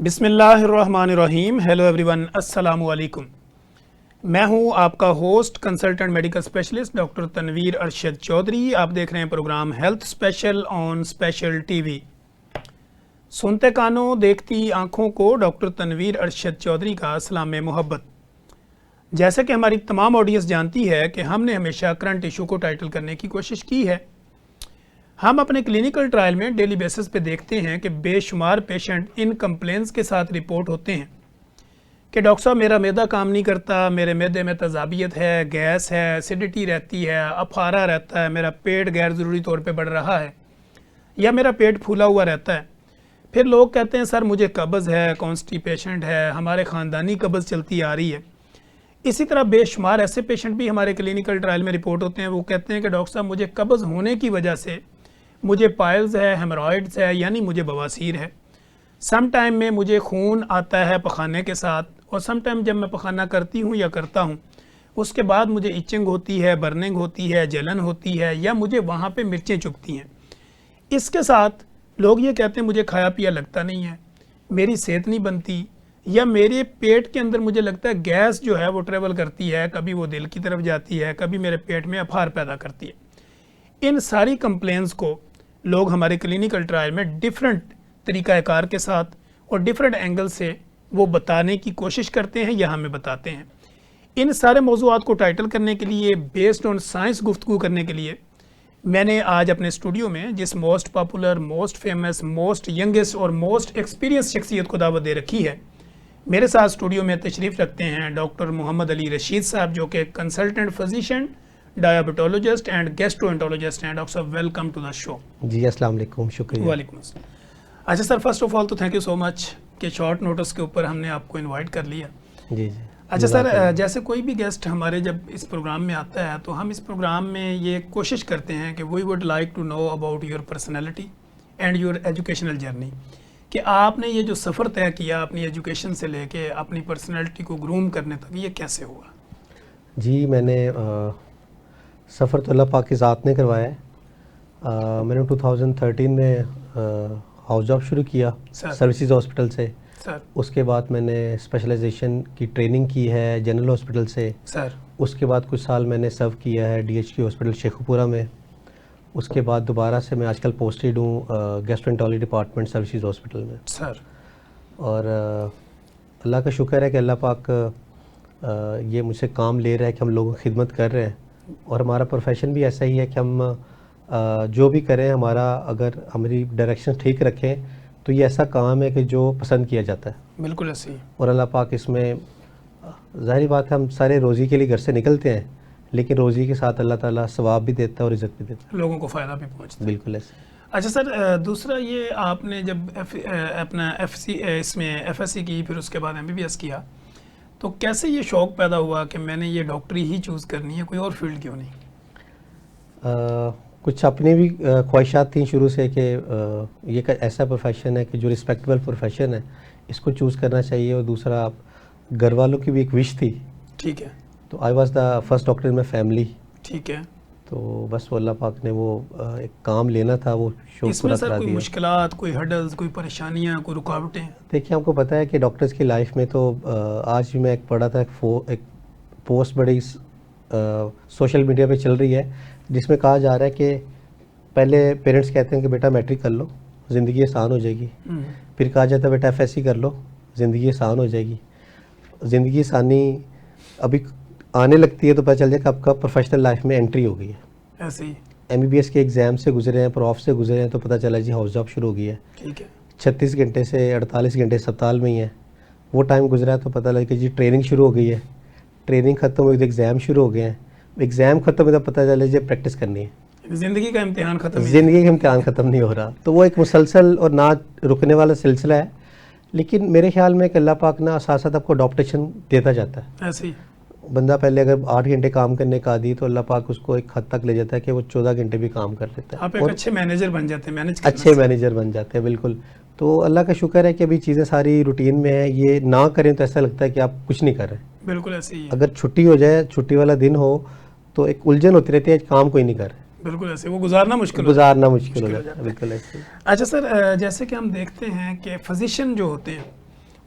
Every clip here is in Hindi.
बिस्मिल्लाहिर्रहमानिर्रहीम। हेलो एवरीवन, अस्सलामु अलैकुम। मैं हूं आपका host consultant medical specialist doctor Tanveer Arshad Chaudhry. आप देख रहे हैं program health special on special TV. सुनते कानों देखती आंखों को डॉक्टर तनवीर अरशद चौधरी का सलाम मोहब्बत। जैसे कि हमारी तमाम ऑडियंस जानती है कि हमने हमेशा करंट इशू को टाइटल करने की कोशिश की है। हम अपने क्लिनिकल ट्रायल में डेली बेसिस पे देखते हैं कि बेशुमार पेशेंट इन कंप्लेंट्स के साथ रिपोर्ट होते हैं कि डॉक्टर साहब मेरा मैदा काम नहीं करता, मेरे मैदे में तजाबियत है, गैस है, एसिडिटी रहती है, अफारा रहता है, मेरा पेट गैर ज़रूरी तौर पे बढ़ रहा है या मेरा पेट फूला हुआ रहता है। फिर लोग कहते हैं सर मुझे कब्ज़ है, कॉन्स्टिपेशन है, हमारे ख़ानदानी कब्ज़ चलती आ रही है। इसी तरह बेशुमार ऐसे पेशेंट भी हमारे क्लिनिकल ट्रायल में रिपोर्ट होते हैं। वो कहते हैं कि डॉक्टर साहब मुझे कब्ज़ होने की वजह से मुझे पाइल्स है, हेमरॉइड्स है, यानी मुझे बवासीर है। सम टाइम में मुझे खून आता है पखाने के साथ, और सम टाइम जब मैं पखाना करती हूँ या करता हूँ उसके बाद मुझे इचिंग होती है, बर्निंग होती है, जलन होती है, या मुझे वहाँ पे मिर्चें चुभती हैं। इसके साथ लोग ये कहते हैं मुझे खाया पिया लगता नहीं है, मेरी सेहत नहीं बनती, या मेरे पेट के अंदर मुझे लगता है गैस जो है वो ट्रेवल करती है, कभी वो दिल की तरफ जाती है, कभी मेरे पेट में अफार पैदा करती है। इन सारी कंप्लेंट्स को लोग हमारे क्लिनिकल ट्रायल में डिफरेंट तरीक़ाकार के साथ और डिफरेंट एंगल से वो बताने की कोशिश करते हैं या हमें बताते हैं। इन सारे मौज़ूआत को टाइटल करने के लिए, बेस्ड ऑन साइंस गुफ्तगू करने के लिए, मैंने आज अपने स्टूडियो में जिस most popular, most famous, most youngest और मोस्ट एक्सपीरियंस शख्सियत को दावत दे रखी है। मेरे साथ स्टूडियो में तशरीफ़ रखते हैं डॉक्टर मोहम्मद अली रशीद साहब, जो कि consultant physician, diabetologist and gastroenterologist हैं। डॉक्टर साहब वेलकम टू द शो। जी अस्सलाम वालेकुम, शुक्रिया। वालेकुम अस्सलाम। अच्छा सर, फर्स्ट ऑफ ऑल तो थैंक यू सो मच कि शॉर्ट नोटिस के ऊपर हमने आपको इनवाइट कर लिया। जी जी। अच्छा सर, जैसे कोई भी गेस्ट हमारे जब इस प्रोग्राम में आता है तो हम इस प्रोग्राम में ये कोशिश करते हैं कि we would like to know about your personality and your educational journey, कि आपने ये जो सफ़र तय किया अपनी एजुकेशन से लेके अपनी पर्सनैलिटी को ग्रूम करने तक, ये कैसे हुआ? जी, मैंने सफ़र तो अल्लाह पाक की ज़ात ने करवाया है। मैंने 2013 में हाउस जॉब शुरू किया सर्विसेज हॉस्पिटल से। सर उसके बाद मैंने स्पेशलाइजेशन की ट्रेनिंग की है जनरल हॉस्पिटल से। सर उसके बाद कुछ साल मैंने सर्व किया है DHQ हॉस्पिटल शेखुपुरा में। उसके बाद दोबारा से मैं आजकल पोस्टेड हूँ गैस्ट्रोएंटरोलॉजी डिपार्टमेंट सर्विसेज हॉस्पिटल में। सर और अल्लाह का शुक्र है कि अल्लाह पाक ये मुझसे काम ले रहा है कि हम लोगों की खिदमत कर रहे हैं, और हमारा प्रोफेशन भी ऐसा ही है कि हम जो भी करें, हमारा अगर हमारी डायरेक्शन ठीक रखें तो ये ऐसा काम है कि जो पसंद किया जाता है। बिल्कुल ऐसे ही। और अल्लाह पाक इसमें, ज़ाहिर बात है हम सारे रोज़ी के लिए घर से निकलते हैं, लेकिन रोज़ी के साथ अल्लाह ताला सवाब भी देता है और इज़्ज़त भी देता है, लोगों को फ़ायदा भी पहुँचता है। बिल्कुल ऐसे। अच्छा सर, दूसरा ये आपने जब अपना इसमें FSC की, फिर उसके बाद MBBS किया, तो कैसे ये शौक़ पैदा हुआ कि मैंने ये डॉक्टरी ही चूज़ करनी है, कोई और फील्ड क्यों नहीं? कुछ अपनी भी ख्वाहिशात थी शुरू से कि ये एक ऐसा प्रोफेशन है कि जो रिस्पेक्टेबल प्रोफेशन है, इसको चूज़ करना चाहिए। और दूसरा घर वालों की भी एक विश थी। ठीक है। तो I was the first doctor in my family. ठीक है। तो बस वो अल्लाह पाक ने वो एक काम लेना था, वो शौक पूरा करा कोई दिया। मुश्किलात, कोई हर्डल्स, कोई परेशानियाँ, कोई रुकावटें? देखिए, हमको पता है कि डॉक्टर्स की लाइफ में तो आज भी मैं एक पढ़ा था एक पोस्ट बड़ी सोशल मीडिया पे चल रही है, जिसमें कहा जा रहा है कि पहले पेरेंट्स कहते हैं कि बेटा मैट्रिक कर लो, ज़िंदगी आसान हो जाएगी। फिर कहा जाता है बेटा FSC कर लो, ज़िंदगी आसान हो जाएगी। ज़िंदगी आसानी अभी आने लगती है तो पता चल जाए कि आपका प्रोफेशनल लाइफ में एंट्री हो गई है। ऐसे ही। MBBS के एग्ज़ाम से गुजरे हैं, प्रॉफ से गुजरे हैं, तो पता चला जी हाउस जॉब शुरू हो गई है। ठीक है। 36 घंटे से 48 घंटे अस्पताल में ही है। वो टाइम गुजरा है तो पता लगा कि जी ट्रेनिंग शुरू हो गई है। ट्रेनिंग ख़त्म हुई तो एग्ज़ाम शुरू हो गए हैं। एग्ज़ाम ख़त्म हुआ तो पता चला जी प्रैक्टिस करनी है। ज़िंदगी का इम्तिहान ख़त्म, ज़िंदगी का इम्तिहान ख़त्म नहीं हो रहा। तो वो एक मुसलसल और ना रुकने वाला सिलसिला है। लेकिन मेरे ख्याल में कि अल्लाह पाक ना साथ साथ आपको अडॉप्टेशन देता जाता है। ऐसे ही। बंदा पहले अगर 8 घंटे काम करने का आदी, तो अल्लाह पाक उसको एक हद तक ले जाता है कि वो 14 घंटे भी काम कर लेता है। आप एक अच्छे मैनेजर बन जाते हैं, अच्छे मैनेजर बन जाते हैं, बिल्कुल। तो अल्लाह का शुक्र है कि अभी चीज़ें सारी रूटीन में है। ये ना करें तो ऐसा लगता है कि आप कुछ नहीं कर रहे। बिल्कुल ऐसे ही। अगर छुट्टी हो जाए, छुट्टी वाला दिन हो, तो एक उलझन होती रहती है, काम कोई नहीं कर रहे। बिल्कुल ऐसे, वो गुजारना मुश्किल हो जाता है। बिल्कुल ऐसे। अच्छा सर, जैसे कि हम देखते हैं कि फिजिशियन जो होते हैं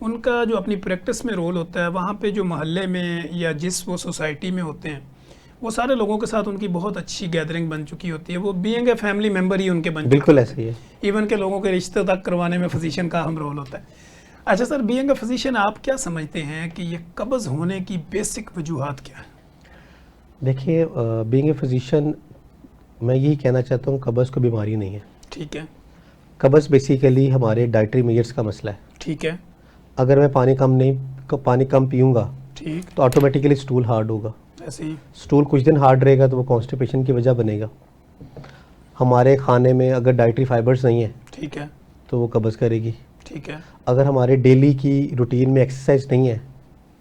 उनका जो अपनी प्रैक्टिस में रोल होता है, वहाँ पे जो मोहल्ले में या जिस वो सोसाइटी में होते हैं, वो सारे लोगों के साथ उनकी बहुत अच्छी गैदरिंग बन चुकी होती है। वो बीइंग ए फैमिली मेम्बर ही उनके बन बिल्कुल चुके ऐसे ही है। इवन के लोगों के रिश्ते तक करवाने में फिजिशियन का अहम रोल होता है। अच्छा सर, बीइंग ए फिजिशियन आप क्या समझते हैं कि ये कब्ज़ होने की बेसिक वजूहात क्या है? देखिए, बीइंग ए फिजिशियन मैं यही कहना चाहता हूँ, कब्ज़ कोई बीमारी नहीं है। ठीक है। कब्ज़ बेसिकली हमारे डाइटरी मेजर्स का मसला है। ठीक है। अगर मैं पानी कम पीऊँगा ठीक। तो ऑटोमेटिकली स्टूल हार्ड होगा। ऐसे ही। स्टूल कुछ दिन हार्ड रहेगा तो वो कॉन्स्टिपेशन की वजह बनेगा। हमारे खाने में अगर डाइटरी फाइबर्स नहीं है ठीक है। तो वो कब्ज़ करेगी। ठीक है। अगर हमारे डेली की रूटीन में एक्सरसाइज नहीं है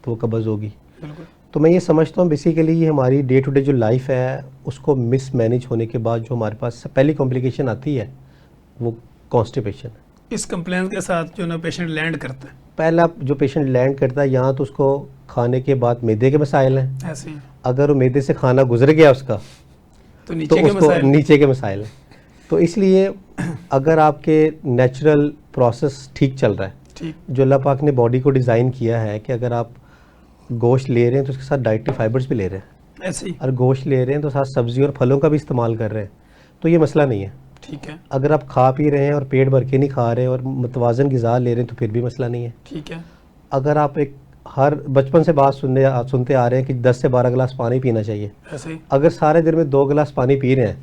तो वो कब्ज़ होगी। बिल्कुल। तो मैं ये समझता हूँ बेसिकली ये हमारी डे टू डे जो लाइफ है उसको मिसमैनेज होने के बाद जो हमारे पास पहली कॉम्प्लिकेशन आती है वो कॉन्स्टिपेशन है। इस कंप्लेंट के साथ जो ना पेशेंट लैंड करता है, पहला जो पेशेंट लैंड करता है यहाँ तो उसको खाने के बाद मैदे के मसाइल हैं। ऐसे ही, अगर वो मैदे से खाना गुजर गया उसका तो तो नीचे के उसको मसाइल। नीचे के मसाइल हैं। तो इसलिए अगर आपके नेचुरल प्रोसेस ठीक चल रहा है, ठीक। जो अल्लाह पाक ने बॉडी को डिज़ाइन किया है कि अगर आप गोश्त ले रहे हैं तो उसके साथ डाइटरी फाइबर्स भी ले रहे हैं, ऐसे ही। और गोश्त ले रहे हैं तो साथ सब्ज़ी और फलों का भी इस्तेमाल कर रहे हैं, तो ये मसला नहीं है। ठीक है। अगर आप खा पी रहे हैं और पेट भर के नहीं खा रहे हैं और मुतवाज़न ग़िज़ा ले रहे हैं तो फिर भी मसला नहीं है। ठीक है। अगर आप एक हर बचपन से बात सुनते आ रहे हैं कि 10 से 12 गिलास पानी पीना चाहिए, ऐसे ही। अगर सारे दिन में 2 गिलास पानी पी रहे हैं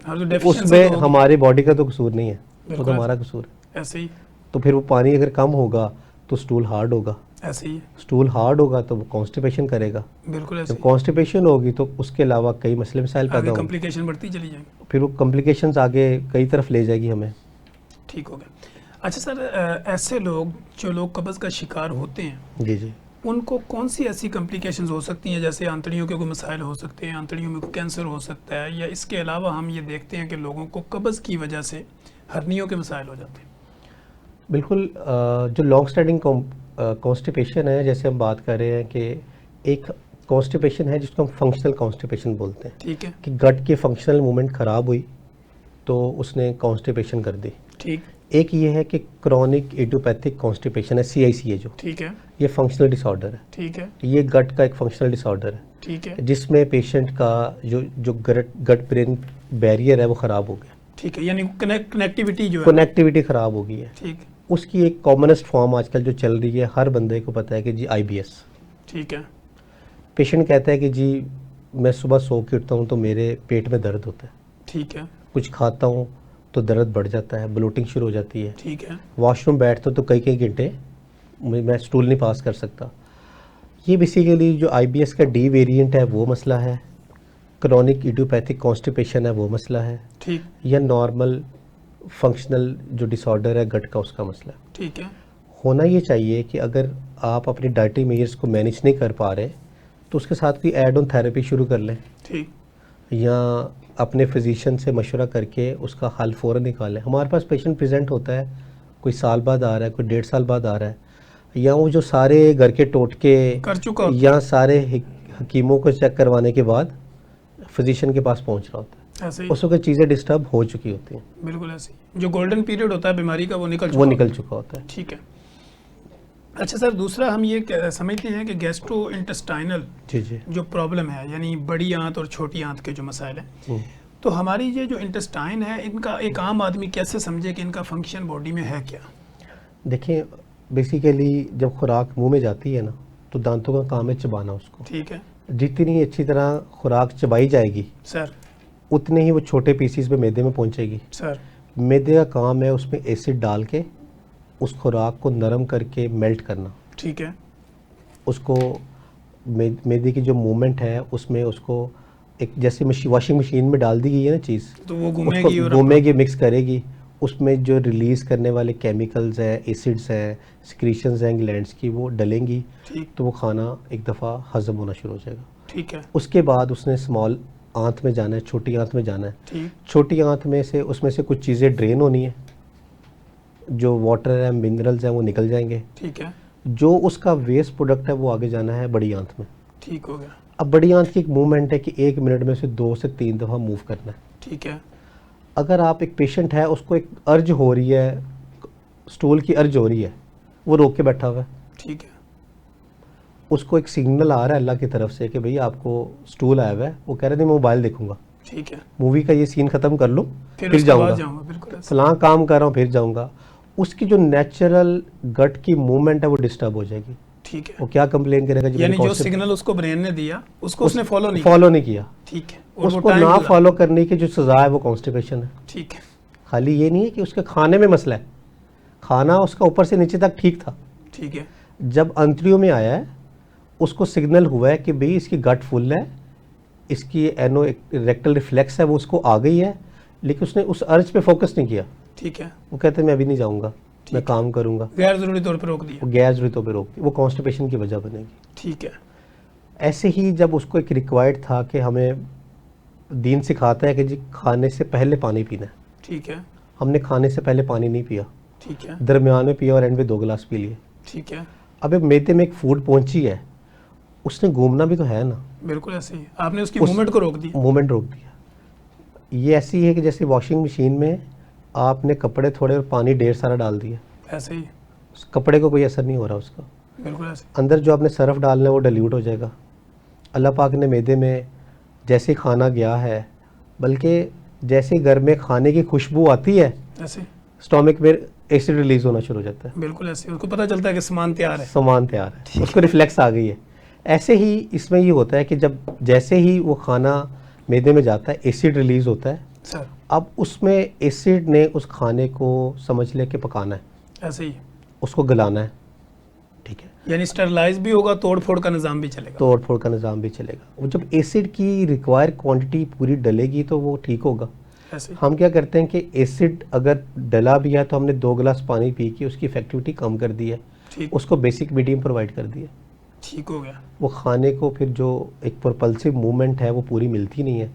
और जो deficiency उसमें तो होगी। हमारी बॉडी का तो कसूर नहीं है, वो तो बिल्कुल। हमारा कसूर है। ऐसे ही। तो फिर वो पानी अगर कम होगा तो स्टूल हार्ड होगा, ऐसे ही। स्टूल हार्ड होगा तो वो कॉन्स्टिपेशन करेगा। बिल्कुल ऐसे जब ही। कॉन्स्टिपेशन होगी तो उसके अलावा कई मसले मसाइल पैदा आगे होंगे, कॉम्प्लिकेशन बढ़ती चली जाएगी। फिर वो कॉम्प्लिकेशंस आगे कई तरफ ले जाएगी हमें। ठीक हो गया। अच्छा सर, ऐसे लोग जो लोग कब्ज़ का शिकार होते हैं, जी जी। उनको कौन सी ऐसी कॉम्प्लिकेशंस हो सकती हैं, जैसे आंतड़ियों के कोई मसाइल हो सकते हैं, आंतड़ियों में कोई कैंसर हो सकता है, या इसके अलावा हम ये देखते हैं कि लोगों को कब्ज़ की वजह से हर्नियों के मसाइल हो जाते हैं? बिल्कुल, जो लॉन्ग स्टैंडिंग कॉन्स्टिपेशन है, जैसे हम बात कर रहे हैं कि एक कॉन्स्टिपेशन है जिसको हम फंक्शनल कॉन्स्टिपेशन बोलते हैं, ठीक है। कि गट की फंक्शनल मूवमेंट ख़राब हुई तो उसने कॉन्स्टिपेशन कर दी। ठीक। एक ये है कि क्रॉनिक इडियोपैथिक कॉन्स्टिपेशन है, CICA, जो ठीक है। ये फंक्शनल डिसऑर्डर है। ठीक है। ये गट का एक फंक्शनल डिसऑर्डर है ठीक है। जिसमें पेशेंट का जो गट ब्रेन बैरियर है वो ख़राब हो गया, ठीक है, यानी कनेक्टिविटी जो है। कनेक्टिविटी ख़राब हो गई है। ठीक। उसकी एक कॉमनेस्ट फॉर्म आजकल जो चल रही है, हर बंदे को पता है कि जी IBS। ठीक है। पेशेंट कहता है कि जी मैं सुबह सो के उठता हूँ तो मेरे पेट में दर्द होता है, ठीक है। कुछ खाता हूँ तो दर्द बढ़ जाता है, ब्लोटिंग शुरू हो जाती है, ठीक है। वॉशरूम बैठता हूँ तो कई कई घंटे मैं स्टूल नहीं पास कर सकता। ये बेसिकली जो IBS का D वेरिएंट है वो मसला है, क्रॉनिक इडियोपैथिक कॉन्स्टिपेशन है वो मसला है, ठीक। या नॉर्मल फंक्शनल जो डिसऑर्डर है गट का उसका मसला है। ठीक है। होना ये चाहिए कि अगर आप अपनी डाइटरी मेजर्स को मैनेज नहीं कर पा रहे तो उसके साथ कोई एड ऑन थेरेपी शुरू कर लें, ठीक। या अपने फिजिशियन से मशवरा करके उसका हल फ़ौरन निकालें। हमारे पास पेशेंट प्रेजेंट होता है, कोई साल बाद आ रहा है, कोई 1.5 साल बाद आ रहा है, या वो जो सारे घर के टोटके कर चुका होता है। या सारे हकीमों को चेक करवाने के बाद फिजिशियन के पास पहुंच रहा होता है, ऐसे ही। उस वक्त चीज़ें डिस्टर्ब हो चुकी होती हैं, बिल्कुल ऐसे ही। जो गोल्डन पीरियड होता है बीमारी का वो निकल चुका वो होता निकल चुका होता है। है। ठीक है। अच्छा सर, दूसरा हम ये समझते हैं कि गैस्ट्रो इंटेस्टाइनल जी जी। जो प्रॉब्लम है, यानी बड़ी आंत और छोटी आंत के जो मसाइल हैं, हम्म। तो हमारी ये जो इंटेस्टाइन है, इनका एक आम आदमी कैसे समझे कि इनका फंक्शन बॉडी में है क्या? देखिए, बेसिकली जब खुराक मुंह में जाती है ना तो दांतों का काम है चबाना उसको। ठीक है। जितनी अच्छी तरह खुराक चबाई जाएगी सर। उतने ही वो छोटे पीसीस में मैदे में पहुंचेगी। सर। मैदे का काम है उसमें एसिड डाल के उस खुराक को नरम करके मेल्ट करना, ठीक है। उसको मैदे की जो मूवमेंट है उसमें उसको एक जैसे वॉशिंग मशीन में डाल दी गई है ना चीज़, तो वो उसको घूमेगी और घूमेगी, मिक्स करेगी, उसमें जो रिलीज़ करने वाले केमिकल्स हैं, एसिड्स हैं, सिक्रीशंस हैं ग्लैंड्स की, वो डलेंगी, ठीक। तो वो खाना एक दफ़ा हजम होना शुरू हो जाएगा। ठीक है। उसके बाद उसने स्मॉल आंत में जाना है, छोटी आंत में जाना है। ठीक। छोटी आंत में से उसमें से कुछ चीज़ें ड्रेन होनी है, जो वाटर है, मिनरल्स हैं, वो निकल जाएंगे। ठीक है। जो उसका वेस्ट प्रोडक्ट है वो आगे जाना है बड़ी आंत में। ठीक हो गया। अब बड़ी आंत की एक मूवमेंट है कि 1 मिनट में से 2 से 3 दफ़ा मूव करना है। ठीक है। अगर आप एक पेशेंट है, उसको एक अर्ज हो रही है, स्टूल की अर्ज हो रही है, वो रोक के बैठा हुआ है, ठीक है, उसको एक सिग्नल आ रहा है अल्लाह की तरफ से कि भाई आपको स्टूल आया हुआ है, वो कह रहे थे मैं मोबाइल देखूंगा, ठीक है, मूवी का ये सीन खत्म कर लूँ फिर फिर उसके बाद जाऊंगा, जाऊंगा, बिल्कुल ऐसे। फलां काम कर रहा हूँ फिर जाऊंगा, उसकी जो नेचुरल गट की मूवमेंट है वो डिस्टर्ब हो जाएगी। ठीक है, वो क्या कंप्लेन करेगा जी, यानी जो सिग्नल उसको ब्रेन ने दिया उसको उसने फॉलो नहीं फॉलो नहीं किया, किया। ठीक है, और वो उसको टाइम ना गुजरा। फॉलो करने की जो सजा है वो कॉन्स्टिपेशन है। ठीक है, खाली ये नहीं है कि उसके खाने में मसला है, खाना उसका ऊपर से नीचे तक ठीक था, ठीक है, जब अंतरियों में आया है उसको सिग्नल हुआ है कि भाई इसकी गट फुल है, इसकी एनो रेक्टल रिफ्लेक्स है वो उसको आ गई है, लेकिन उसने उस अर्ज पे फोकस नहीं किया। ठीक है, वो कहते हैं मैं अभी नहीं जाऊंगा, मैं है। काम करूंगा, गैर जरूरी तौर पर रोक दिया। वो गैर जरूरतों पे रोक, वो कॉन्स्टिपेशन की वजह बनेगी। ठीक है, ऐसे ही जब उसको एक रिक्वायर्ड था कि हमें दीन सिखाता है कि जी खाने से पहले पानी पीना है, ठीक है, हमने खाने से पहले पानी नहीं पिया, ठीक है, दरमियान में पिया और एंड में 2 गिलास पी लिए। ठीक है, अब एक मेदे में एक फूड पहुंची है, उसने घूमना भी तो है ना, बिल्कुल ऐसे ही आपने उसकी उस- मूवमेंट को रोक दिया। मूवमेंट रोक दिया। ये ऐसी है कि जैसे वॉशिंग मशीन में आपने कपड़े थोड़े और पानी ढेर सारा डाल दिया, ऐसे ही, उस कपड़े को कोई असर नहीं हो रहा उसका, बिल्कुल ऐसे। अंदर जो आपने सर्फ डालना है वो डिल्यूट हो जाएगा। अल्लाह पाक ने मैदे में जैसे खाना गया है, बल्कि जैसे घर में खाने की खुशबू आती है ऐसे, स्टोमिक में एसिड रिलीज होना शुरू हो जाता है, बिल्कुल ऐसे, उसको पता चलता है कि सामान तैयार है। सामान तैयार है, उसको रिफ्लेक्स आ गई है। ऐसे ही इसमें ये होता है कि जब जैसे ही वो खाना मैदे में जाता है एसिड रिलीज होता है, सर, अब उसमें एसिड ने उस खाने को समझ ले के पकाना है, ऐसे ही, उसको गलाना है, ठीक है, यानी स्टरलाइज भी होगा, तोड़ फोड़ का निज़ाम भी चलेगा। तोड़ फोड़ का निज़ाम भी चलेगा। वो जब एसिड की रिक्वायर क्वांटिटी पूरी डलेगी तो वो ठीक होगा। ऐसे ही, हम क्या करते हैं कि एसिड अगर डला भी है तो हमने 2 गिलास पानी पी के उसकी इफेक्टिविटी कम कर दी है, ठीक, उसको बेसिक मीडियम प्रोवाइड कर दिया, ठीक हो गया। वो खाने को फिर जो एक प्रोपल्सिव मूवमेंट है वो पूरी मिलती नहीं है,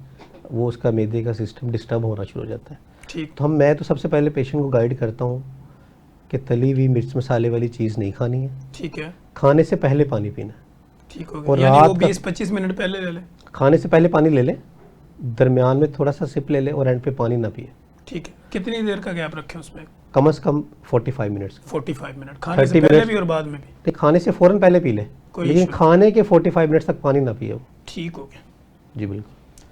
वो उसका मैदे का सिस्टम डिस्टर्ब होना शुरू हो जाता है। ठीक, तो मैं तो सबसे पहले पेशेंट को गाइड करता हूँ कि तली हुई मिर्च मसाले वाली चीज़ नहीं खानी है, ठीक है, खाने से पहले पानी पीना है, ठीक हो और गया, यानी वो रात का- 20-25 मिनट पहले ले ले। खाने से पहले पानी ले ले, दरमियान में थोड़ा सा सिप ले ले और एंड पे पानी ना पिए। ठीक है, कितनी देर का गैप रखें उसमें? कम से कम 45 मिनट्स। 45 मिनट, खाने से 30 पहले मिनट भी और बाद में भी। नहीं, खाने से फ़ौरन पहले पी ले, कोई लेकिन issue खाने के 45 मिनट तक पानी ना पिए वो। ठीक हो गया, जी बिल्कुल।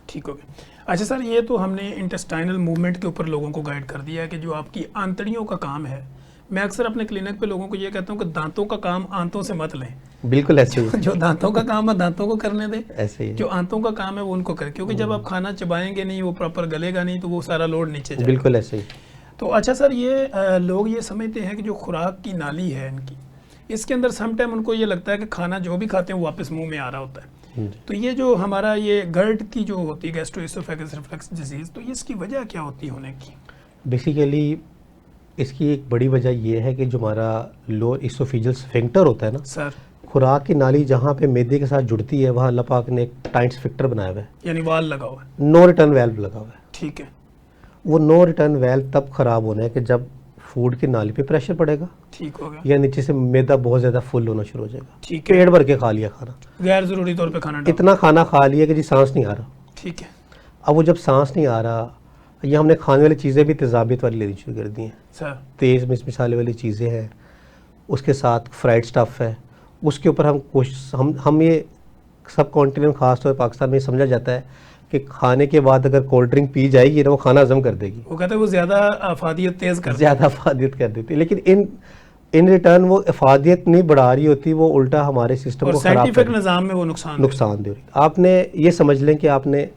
ठीक हो गया। अच्छा सर, ये तो हमने इंटेस्टाइनल मूवमेंट के ऊपर लोगों को गाइड कर दिया है कि जो आपकी आंतड़ियों का काम है। मैं अक्सर अपने क्लिनिक पे लोगों को ये कहता हूँ कि दांतों का काम आंतों से मत लें। बिल्कुल ऐसे ही जो दांतों का काम है दांतों को करने दें, ऐसे ही जो आंतों का काम है वो उनको करें, क्योंकि जब आप खाना चबाएंगे नहीं, वो प्रॉपर गलेगा नहीं, तो वो सारा लोड नीचे जाएगा। बिल्कुल ऐसे ही। तो अच्छा सर, ये लोग ये समझते हैं कि जो खुराक की नाली है इनकी, इसके अंदर सम टाइम उनको ये लगता है कि खाना जो भी खाते हैं वो वापस मुंह में आ रहा होता है। तो ये जो हमारा ये गर्ड की जो होती है गैस्ट्रोएसोफेगस रिफ्लक्स डिजीज, तो ये इसकी वजह क्या होती है होने की? बेसिकली इसकी एक बड़ी वजह ये है कि जो हमारा लोअर इसोफेजियल स्फिंक्टर होता है ना, सर, खुराक की नाली जहाँ पे मैदे के साथ जुड़ती है वहाँ अल्लाह पाक ने एक टाइट स्फिंक्टर बनाया हुआ है, यानी वाल लगा हुआ है। नो रिटर्न वेल्व लगा हुआ है। ठीक है, वो नो रिटर्न वेल्व तब खराब होना है कि जब फूड की नाली पे प्रेशर पड़ेगा ठीक हो गया, या नीचे से मैदा बहुत ज़्यादा फुल होना शुरू हो जाएगा, ठीक है, पेट भर के खा लिया खाना, गैर जरूरी तौर पे खाना डाल। इतना खाना खा लिया कि जी सांस नहीं आ रहा। ठीक है, अब वो जब सांस नहीं आ रहा, या हमने खाने वाली चीज़ें भी तेज़ाबियत वाली लेनी शुरू कर दी हैं, सर, तेज़ मिर्च मसाले वाली चीज़ें हैं, उसके साथ फ्राइड स्टफ़ है, उसके ऊपर हम कोशिश हम ये सब कॉन्टिनेंट खास तौर पर पाकिस्तान में समझा जाता है कि खाने के बाद अगर कोल्ड ड्रिंक पी जाएगी ना वो खाना हजम कर देगी, वो कहते हैं वो ज्यादा अफादियत तेज कर ज़्यादा अफादियत कर देती है, लेकिन इन रिटर्न वो अफादियत नहीं बढ़ा रही होती, वो उल्टा हमारे सिस्टम और को खराब कर साइंटिफिक रही है, निज़ाम में वो नुकसान नुकसान दे रही है। आपने ये समझ लें कि आपने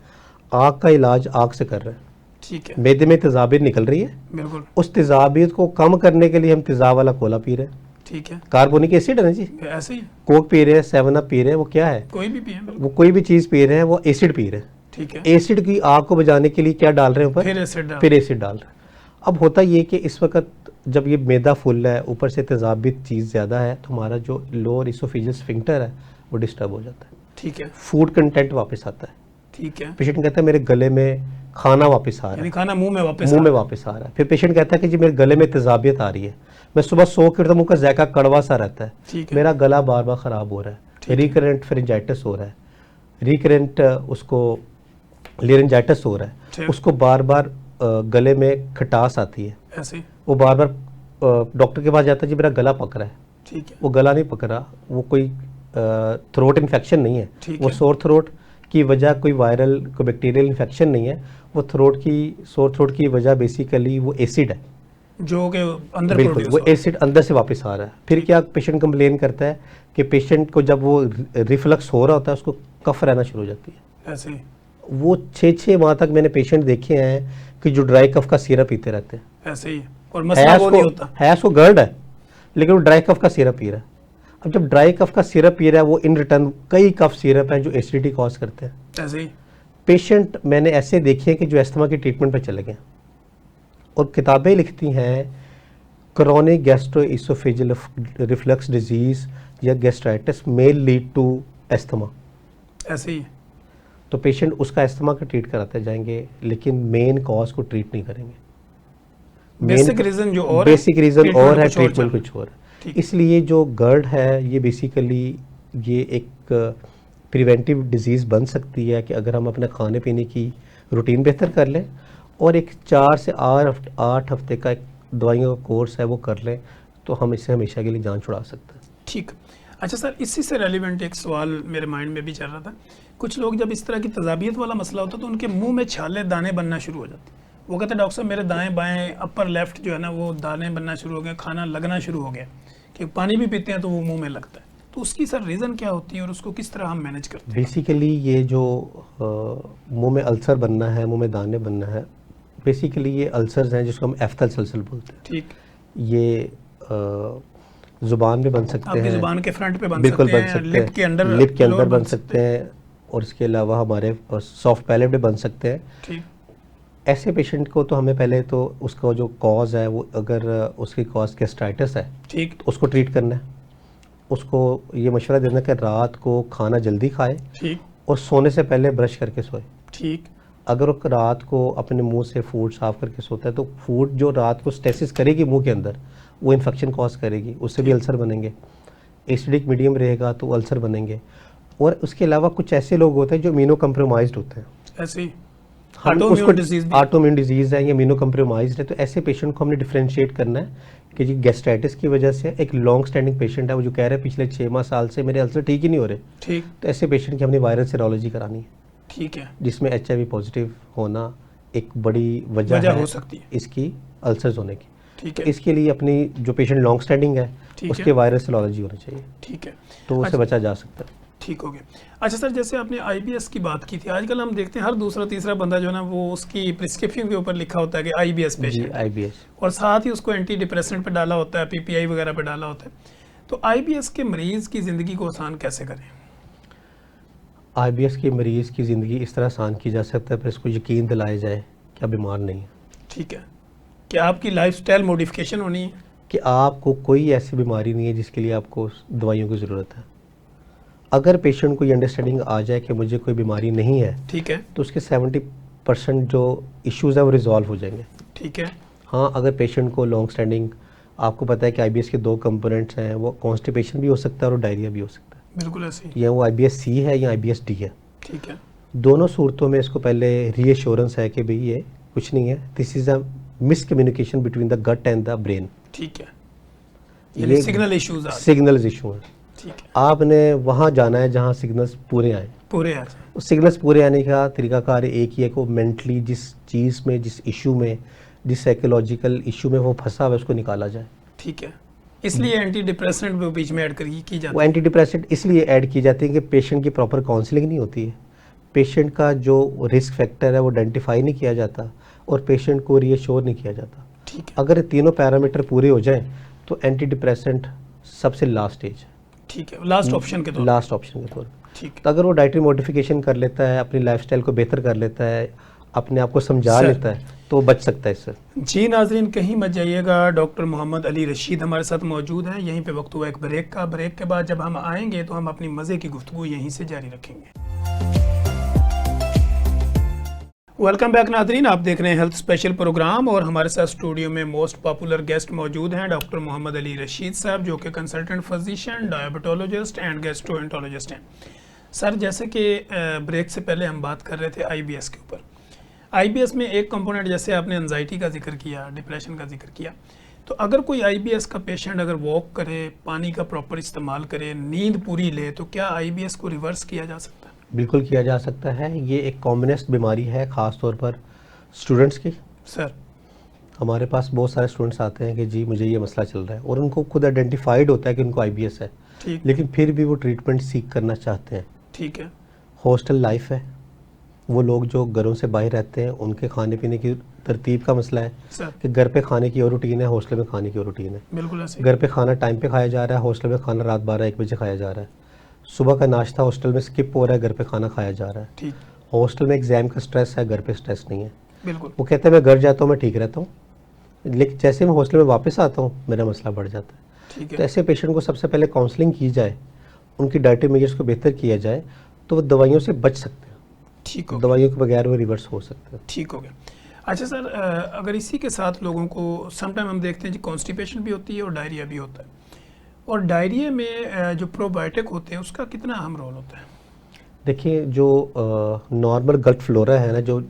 आग का इलाज आग से कर रहे हैं, ठीक है, मैदे में तेज़ाबियत निकल रही है, बिल्कुल, उस तेज़ाबियत को कम करने के लिए हम तेज़ाब वाला कोला पी रहे हैं, ठीक है, कार्बोनिक एसिड है ना जी, ऐसे ही कोक पी रहे हैं, 7 अप पी रहे हैं, वो क्या है, कोई भी पिए, बिल्कुल, वो कोई भी चीज़ पी रहे हैं, वो एसिड पी रहे हैं। ठीक है, एसिड की आग को बजाने के लिए क्या डाल रहे हैं ऊपर, फिर एसिड डाल। फिर एसिड डाल रहे हैं। अब होता ये कि इस वक्त जब ये मैदा फुल है, ऊपर से तेज़ाबियत चीज़ ज़्यादा है, तो हमारा जो लोअर इसोफेजियल स्फिंक्टर है वो डिस्टर्ब हो जाता है, ठीक है, फूड कंटेंट वापस आता है, ठीक है, पेशेंट कहता है मेरे गले में खाना वापस आ रहा है, यानी खाना मुंह में वापस मुंह आ में रहा वापस आ रहा है। फिर पेशेंट कहता है कि जी मेरे गले में तेज़ाबियत आ रही है, मैं सुबह सो के उठता हूं, मुंह का जायका कड़वा सा रहता है, ठीक है, मेरा गला बार बार ख़राब हो रहा है, ठीक है। रिकरेंट फेरिंजाइटिस हो रहा है, रिकरेंट उसको लेरिंजाइटिस हो रहा है, ठीक। उसको बार बार गले में खटास आती है, ऐसे ही, वो बार बार डॉक्टर के पास जाता है जी मेरा गला पक रहा है, ठीक है, वो गला नहीं पकड़ा, वो कोई थ्रोट इन्फेक्शन नहीं है, ठीक वो है। सोर थ्रोट की वजह कोई वायरल कोई बैक्टीरियल इन्फेक्शन नहीं है, वो सोर थ्रोट की वजह बेसिकली वो एसिड है। जो कि अंदर बिल्कुल, प्रोड्यूस वो हो रहा है। एसिड अंदर से वापस आ रहा है। फिर ठीक। क्या पेशेंट कंप्लेन करता है कि पेशेंट को जब वो रिफ्लक्स हो रहा होता है उसको कफ रहना शुरू हो जाती है। ऐसे ही, वो 6-6 माह तक मैंने पेशेंट देखे हैं कि जो ड्राई कफ का सिरप पीते रहते हैं। ऐसे ही, और मसला वो नहीं होता। है उसको गर्ड है, लेकिन वो ड्राई कफ का सिरप पी रहा है। अब जब ड्राई कफ का सिरप पी रहा है, वो इन रिटर्न कई कफ सिरप हैं जो एसिडिटी कॉज करते हैं। ऐसे ही, पेशेंट मैंने ऐसे देखे हैं कि जो अस्थमा की ट्रीटमेंट पे चले गए, और किताबें लिखती हैं क्रॉनिक गैस्ट्रोइसोफेजियल रिफ्लक्स डिजीज या gastritis may lead to asthma. ऐसे ही। तो पेशेंट उसका अस्थमा का ट्रीट कराते जाएंगे, लेकिन मेन कॉज को ट्रीट नहीं करेंगे। बेसिक रीजन जो और बेसिक रीजन treatment और है, कुछ और ट्रीटमेंट चल कुछ और है। ठीक। इसलिए जो गर्ड है ये बेसिकली ये एक प्रिवेंटिव डिजीज़ बन सकती है कि अगर हम अपने खाने पीने की रूटीन बेहतर कर लें और एक 4 से 8 हफ्ते का एक दवाइयों का कोर्स है वो कर लें, तो हम इससे हमेशा के लिए जान छुड़ा सकते हैं। ठीक। अच्छा सर, इसी से रेलिवेंट एक सवाल मेरे माइंड में भी चल रहा था। कुछ लोग जब इस तरह की तजाबियत वाला मसला होता है तो उनके मुंह में छाले दाने बनना शुरू हो जाते हैं। वो कहते हैं डॉक्टर साहब मेरे दाएं बाएं अपर लेफ्ट जो है ना वो दाने बनना शुरू हो गए, खाना लगना शुरू हो गया, कि पानी भी पीते हैं तो वो मुंह में लगता है। तो उसकी सर रीज़न क्या होती है और उसको किस तरह हम मैनेज करते हैं? बेसिकली ये जो मुंह में अल्सर बनना है, मुंह में दाने बनना है, बेसिकली ये अल्सर्स हैं जिसको हम एफ्थल सल्सल बोलते हैं। ठीक। ये ज़ुबान पे बन सकते आपकी हैं, ज़ुबान के फ्रंट पे बन बिल्कुल सकते बन हैं, सकते लिप के अंदर हैं, लिप के अंदर लोअर बन सकते हैं, और इसके अलावा हमारे सॉफ्ट पैलेट पे बन सकते हैं। ठीक। ऐसे पेशेंट को तो हमें पहले तो उसका जो कॉज है, वो अगर उसकी कॉज गैस्ट्राइटिस है ठीक। तो उसको ट्रीट करना है। उसको ये मशवरा देना है कि रात को खाना जल्दी खाए ठीक। और सोने से पहले ब्रश करके सोए। ठीक। अगर वो रात को अपने मुंह से फूड साफ करके सोता है तो फूड जो रात को स्टेसिस करेगी मुंह के अंदर, वो इन्फेक्शन कॉज करेगी, उससे भी अल्सर बनेंगे। एसिडिक मीडियम रहेगा तो अल्सर बनेंगे। और उसके अलावा कुछ ऐसे लोग होते हैं जो इम्यूनो कम्प्रोमाइज्ड होते हैं, ऐसे ही, हम ऑटोइम्यून उसको डिजीज भी। ऑटोइम्यून डिजीज़ है या इम्यूनो कम्प्रोमाइज्ड है, तो ऐसे पेशेंट को हमने डिफरेंशिएट करना है कि जी गैस्ट्राइटिस की वजह से एक लॉन्ग स्टैंडिंग पेशेंट है, वो जो कह रहे हैं पिछले 6 माह साल से मेरे अल्सर ठीक ही नहीं हो रहे, ठीक। तो ऐसे पेशेंट की हमने वायरल सीरोलॉजी करानी है, ठीक है, जिसमें HIV पॉजिटिव होना एक बड़ी वजह वजह है हो सकती है। इसकी अल्सर्स होने की। ठीक तो है। इसके लिए अपनी जो पेशेंट लॉन्ग स्टैंडिंग है ठीक उसके है। वायरल सीरोलॉजी होनी चाहिए, ठीक है। तो उससे अच्छा। बचा जा सकता है। ठीक हो गया। अच्छा सर, जैसे आपने IBS की बात की थी, आजकल हम देखते हैं हर दूसरा तीसरा बंदा जो है ना वो उसकी प्रिस्क्रिप्शन के ऊपर लिखा होता है कि IBS जी, पेशेंट, IBS। और साथ ही उसको एंटी डिप्रेसेंट पे डाला होता है, PPI वगैरह पे डाला होता है। तो IBS के मरीज़ की ज़िंदगी को आसान कैसे करें? IBS के मरीज़ की ज़िंदगी इस तरह आसान की जा सकता है, पर इसको यकीन दिलाया जाए कि आप बीमार नहीं है, ठीक है, कि आपकी लाइफस्टाइल मॉडिफिकेशन होनी है। कि आपको कोई ऐसी बीमारी नहीं है जिसके लिए आपको दवाइयों की ज़रूरत है। अगर पेशेंट को ये अंडरस्टैंडिंग आ जाए कि मुझे कोई बीमारी नहीं है, ठीक है। तो उसके 70% जो इश्यूज़ हैं वो रिजॉल्व हो जाएंगे। ठीक है। हाँ, अगर पेशेंट को लॉन्ग स्टैंडिंग, आपको पता है कि IBS के 2 कंपोनेंट्स हैं, वो कॉन्स्टिपेशन भी हो सकता है और डायरिया भी हो सकता है, बिल्कुल ऐसे ही। या वो IBS C है या IBS D है। ठीक है। दोनों सूरतों में इसको पहले रीएश्योरेंस है कि भाई ये कुछ नहीं है, this is a miscommunication between the gut and the brain. ठीक है, यानी सिग्नल इश्यूज आ रहे हैं। सिग्नल्स इशू हैं। ठीक है, आपने वहाँ जाना है जहाँ सिग्नल्स पूरे आए। पूरे आ जाए। उस सिग्नल्स पूरे आने का तरीकाकार एक ही है कि वो मेंटली जिस चीज़ में, जिस इशू में, जिस साइकोलॉजिकल इशू में वो फंसा हुआ है उसको निकाला जाए। ठीक है, इसलिए एंटी डिप्रेसेंट भी बीच में ऐड की जाती वो है। एंटी डिप्रेसेंट इसलिए ऐड की जाती है कि पेशेंट की प्रॉपर काउंसलिंग नहीं होती है, पेशेंट का जो रिस्क फैक्टर है वो आइडेंटिफाई नहीं किया जाता और पेशेंट को रीअश्योर नहीं किया जाता। ठीक है। अगर तीनों पैरामीटर पूरे हो जाएं तो एंटी डिप्रेसेंट सबसे लास्ट स्टेज है, ठीक है, लास्ट ऑप्शन के तौर लास्ट ऑप्शन के तौर पर। ठीक तो अगर वो डाइटरी मॉडिफिकेशन कर लेता है, अपनी लाइफस्टाइल को बेहतर कर लेता है, अपने आप को समझा सर। लेता है, तो बच सकता है इससे। जी नाजरीन, कहीं मत जाइएगा, डॉक्टर मोहम्मद अली रशीद हमारे साथ मौजूद हैं। यहीं पे वक्त हुआ एक ब्रेक का। ब्रेक के बाद जब हम आएंगे तो हम अपनी मज़े की गुफ्तगू यहीं से जारी रखेंगे। वेलकम बैक नाजरीन, आप देख रहे हैं हेल्थ स्पेशल प्रोग्राम और हमारे साथ स्टूडियो में मोस्ट पॉपुलर गेस्ट मौजूद हैं डॉक्टर मोहम्मद अली रशीद साहब, जो कि consultant physician, diabetologist and gastroenterologist हैं। सर, जैसे कि ब्रेक से पहले हम बात कर रहे थे IBS के ऊपर। IBS में एक कंपोनेंट, जैसे आपने एंजाइटी का जिक्र किया, डिप्रेशन का जिक्र किया, तो अगर कोई आईबीएस का पेशेंट अगर वॉक करे, पानी का प्रॉपर इस्तेमाल करे, नींद पूरी ले, तो क्या आईबीएस को रिवर्स किया जा सकता है? बिल्कुल किया जा सकता है। ये एक कॉमनेस्ट बीमारी है, ख़ास तौर पर स्टूडेंट्स की। सर। हमारे पास बहुत सारे स्टूडेंट्स आते हैं कि जी मुझे ये मसला चल रहा है, और उनको खुद आइडेंटिफाइड होता है कि उनको आईबीएस है, ठीक। लेकिन फिर भी वो ट्रीटमेंट सीख करना चाहते हैं। ठीक है। हॉस्टल लाइफ है, वो लोग जो घरों से बाहर रहते हैं, उनके खाने पीने की तरतीब का मसला है सर। कि घर पे खाने की और रूटीन है, हॉस्टल में खाने की और रूटीन है। बिल्कुल ऐसे। घर पे खाना टाइम पे खाया जा रहा है, हॉस्टल में खाना रात 12-1 बजे खाया जा रहा है। सुबह का नाश्ता हॉस्टल में स्किप हो रहा है, घर पे खाना खाया जा रहा है। ठीक। हॉस्टल में एग्जाम का स्ट्रेस है, घर पे स्ट्रेस नहीं है। बिल्कुल। वो कहते हैं मैं घर जाता हूँ मैं ठीक रहता हूँ, लेकिन जैसे मैं हॉस्टल में वापस आता हूँ मेरा मसला बढ़ जाता है। ठीक तो है। ऐसे पेशेंट को सबसे पहले काउंसलिंग की जाए, उनकी डाइटरी मेजर्स को बेहतर किया जाए, तो वो दवाइयों से बच सकते हैं। ठीक हो गया। दवाइयों के बगैर वो रिवर्स हो सकते हैं। ठीक हो गया। अच्छा सर, अगर इसी के साथ लोगों को समटाइम हम देखते हैं जी कॉन्स्टिपेशन भी होती है और डायरिया भी होता है, और डायरिया में जो प्रोबायोटिक होते हैं उसका कितना अहम रोल होता है? देखिए, जो नॉर्मल गट फ्लोरा है ना, जो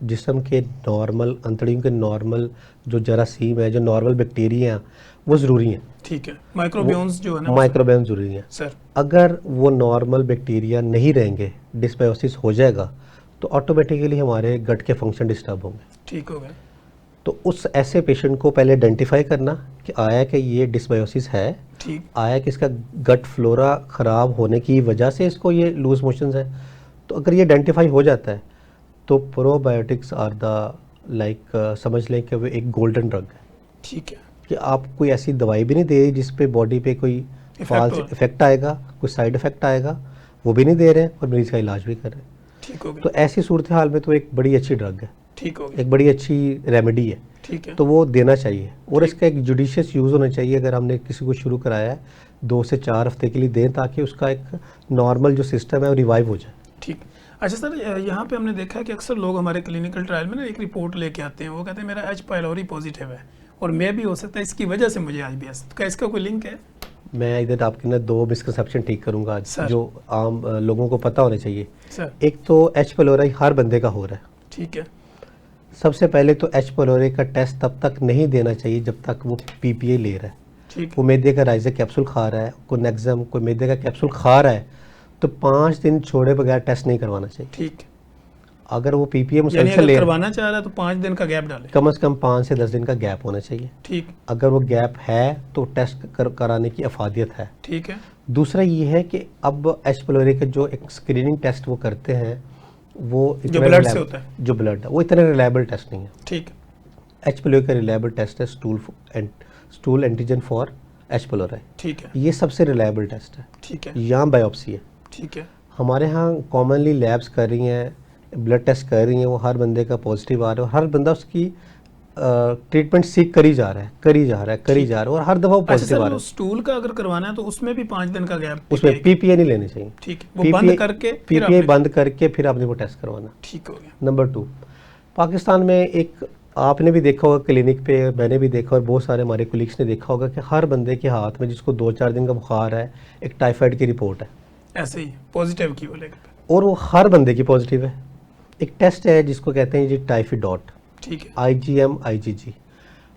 जिस्म के नॉर्मल अंतड़ियों के नॉर्मल जो जरासीम है, जो नॉर्मल बैक्टीरिया, वो ज़रूरी हैं। ठीक है। माइक्रोबियोम्स जो है ना, माइक्रोबायोम ज़रूरी हैं। सर। अगर वो नॉर्मल बैक्टीरिया नहीं रहेंगे, डिस्बायोसिस हो जाएगा, तो ऑटोमेटिकली हमारे गट के फंक्शन डिस्टर्ब होंगे। ठीक हो गया। तो उस ऐसे पेशेंट को पहले आइडेंटिफाई करना कि आया कि ये डिस्बायोसिस है, ठीक। आया कि इसका गट फ्लोरा ख़राब होने की वजह से इसको ये लूज मोशंस है। तो अगर ये आइडेंटिफाई हो जाता है तो प्रोबायोटिक्स आर द लाइक समझ लें कि वो एक गोल्डन ड्रग है। ठीक है। कि आप कोई ऐसी दवाई भी नहीं दे रही जिस पे बॉडी पे कोई फॉल्स हो। इफेक्ट आएगा, कोई साइड इफेक्ट आएगा, वो भी नहीं दे रहे हैं, और मरीज़ का इलाज भी कर रहे हैं। ठीक हो गया। तो ऐसी सूरत हाल में तो एक बड़ी अच्छी ड्रग है, ठीक हो गया। एक बड़ी अच्छी रेमेडी है। ठीक है। तो वो देना चाहिए, और ठीक। इसका एक जुडिशियस यूज़ होना चाहिए। अगर हमने किसी को शुरू कराया है 2 से 4 हफ्ते के लिए दें, ताकि उसका एक नॉर्मल जो सिस्टम है वो रिवाइव हो जाए। ठीक। अच्छा सर, यहाँ पे हमने देखा है कि अक्सर लोग हमारे क्लिनिकल ट्रायल में ना एक रिपोर्ट लेके आते हैं, वो कहते हैं मेरा एच पाइलोरी पॉजिटिव है और मैं भी हो सकता है इसकी वजह से मुझे आईबीएस। तो क्या इसका कोई लिंक है? मैं इधर आपके ना 2 मिसकंसेप्शन ठीक करूंगा आज, सर। जो आम लोगों को पता होने चाहिए। सर। एक तो एच पाइलोरी हर बंदे का हो रहा है। ठीक है। सबसे पहले तो एच पाइलोरी का टेस्ट तब तक नहीं देना चाहिए जब तक वो पीपीए ले रहा है। ठीक। वो मैदे का राइजा कैप्सूल खा रहा है, कोई नेक्सम कोई मैदे का कैप्सूल खा रहा है, तो 5 दिन छोड़े बगैर टेस्ट नहीं करवाना चाहिए। ठीक। अगर वो पीपीए यानी मुसलसल अगर ले रहा है, करवाना चाह रहा है तो 5 दिन का गैप डालें। कम से कम 5 से 10 दिन का गैप होना चाहिए। ठीक। अगर वो गैप है तो टेस्ट कराने की अफादियत है। ठीक है। दूसरा ये है कि अब एच पाइलोरी का जो एक स्क्रीनिंग टेस्ट वो करते हैं, वो जो इतना ब्लड से रिलायबल- होता है। जो ब्लड है वो इतना रिलायबल टेस्ट नहीं है। ठीक। एच पाइलोरी का रिलायबल टेस्ट है stool antigen for H pylori. ठीक है। ये सबसे रिलायबल टेस्ट है। ठीक है। यहाँ बायोप्सी है। ठीक है। हमारे यहाँ कॉमनली लैब्स कर रही हैं, ब्लड टेस्ट कर रही हैं, वो हर बंदे का पॉजिटिव आ रहा है, और हर बंदा उसकी ट्रीटमेंट सीख करी जा रहा है, करी जा रहा है, करी जा रहा है, और हर दफ़ा वो अच्छा पॉजिटिव सर, आ रहा वो है। स्टूल का अगर करवाना है तो उसमें भी 5 दिन का गैप? उसमें पीपीए नहीं लेने चाहिए। ठीक है। वो बंद करके फिर पीपीए आपने- बंद करके फिर आपने वो टेस्ट करवाना। ठीक हो गया। नंबर 2, पाकिस्तान में एक आपने भी देखा होगा क्लिनिक पे, मैंने भी देखा और बहुत सारे हमारे कोलीग्स ने देखा होगा कि हर बंदे के हाथ में जिसको 2-4 दिन का बुखार है, एक टाइफाइड की रिपोर्ट है, ऐसे ही पॉजिटिव की बोलेगा। और वो हर बंदे की पॉजिटिव है। एक टेस्ट है जिसको कहते हैं जी टाइफिडॉट, ठीक है। IgM IgG।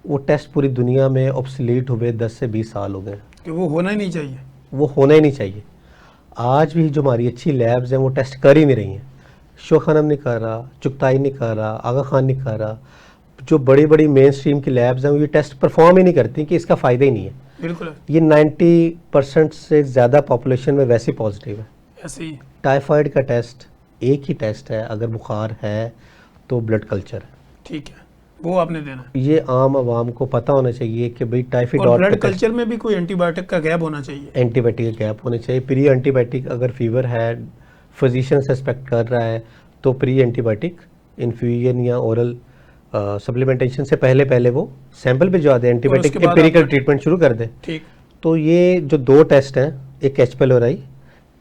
वो टेस्ट पूरी दुनिया में ऑब्सलीट हुए 10 से 20 साल हो गए। कि वो होना ही नहीं चाहिए। वो होना ही नहीं चाहिए। आज भी जो हमारी अच्छी लैब्स हैं वो टेस्ट कर ही नहीं रही हैं। शोखानम नहीं कर रहा, चुगताई नहीं कर रहा, आगा खान नहीं कर रहा। जो बड़ी बड़ी मेन स्ट्रीम की लैब्स हैं वो ये टेस्ट परफॉर्म ही नहीं करती, कि इसका फ़ायदा ही नहीं है। बिल्कुल ये 90% से ज़्यादा पॉपुलेशन में वैसे पॉजिटिव है। ऐसे ही। टाइफाइड का टेस्ट एक ही टेस्ट है, अगर बुखार है तो ब्लड कल्चर है। ठीक है, वो आपने देना है। ये आम आवाम को पता होना चाहिए कि भाई और टाइफिडॉट ब्लड कल्चर में भी कोई एंटीबायोटिक का गैप होना चाहिए। एंटीबायोटिक का गैप होने चाहिए। प्री एंटीबायोटिक अगर फीवर है, फिजिशियन सस्पेक्ट कर रहा है, तो प्री एंटीबायोटिक इन्फ्यूजन या ओरल सप्लीमेंटेशन से पहले वो सैंपल भिजवा दें, एंटीबायोटिक उसके बाद एम्पिरिकल आप- ट्रीटमेंट शुरू कर दें। ठीक। तो ये जो 2 टेस्ट हैं, एक एच पाइलोरी,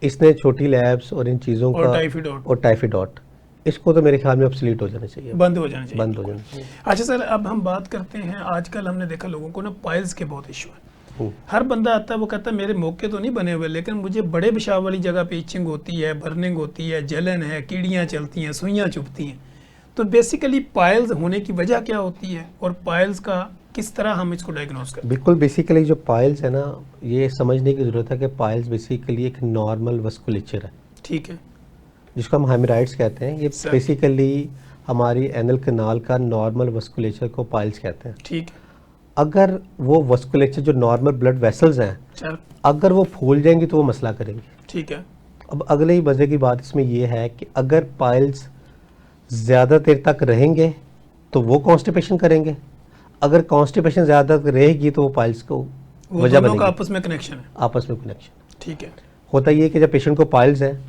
इसने छोटी लैब्स और इन चीज़ों और का, टाइफिडॉट और टाइफिडॉट, इसको तो मेरे ख्याल में ऑब्सलीट हो जाना चाहिए, बंद हो जाना चाहिए। बंद हो जाना चाहिए। अच्छा सर, अब हम बात करते हैं, आजकल हमने देखा लोगों को ना पाइल्स के बहुत इशू है। हम्म। हर बंदा आता है, वो कहता है मेरे मौके तो नहीं बने हुए, लेकिन मुझे बड़े पेशाब वाली जगह पे इचिंग होती है, बर्निंग होती है, जलन है, कीड़ियाँ चलती हैं, सुइयाँ चुभती हैं। तो बेसिकली पाइल्स होने की वजह क्या होती है और पाइल्स का किस तरह हम इसको डायग्नोज करें? बिल्कुल, बेसिकली जो पाइल्स है ना, ये समझने की ज़रूरत है कि पाइल्स बेसिकली एक नॉर्मल वस्कुलेचर है, ठीक है जिसको हम हेमराइड्स कहते हैं। ये सर। बेसिकली हमारी एनल कनाल का नॉर्मल वस्कुलेचर को पाइल्स कहते हैं। ठीक है अगर वो वस्कुलेचर जो नॉर्मल ब्लड वेसल्स हैं, सर। अगर वो फूल जाएंगी तो वो मसला करेंगे। ठीक है अब अगले ही मज़े की बात इसमें ये है कि अगर पाइल्स ज़्यादा देर तक रहेंगे तो वो कॉन्स्टिपेशन करेंगे, अगर कॉन्स्टिपेशन ज़्यादा तक रहेगी तो वो पाइल्स को वो वजह दोनों का बनेगी। आपस में कनेक्शन है। आपस में कनेक्शन ठीक है होता ये है कि जब पेशेंट को पाइल्स है,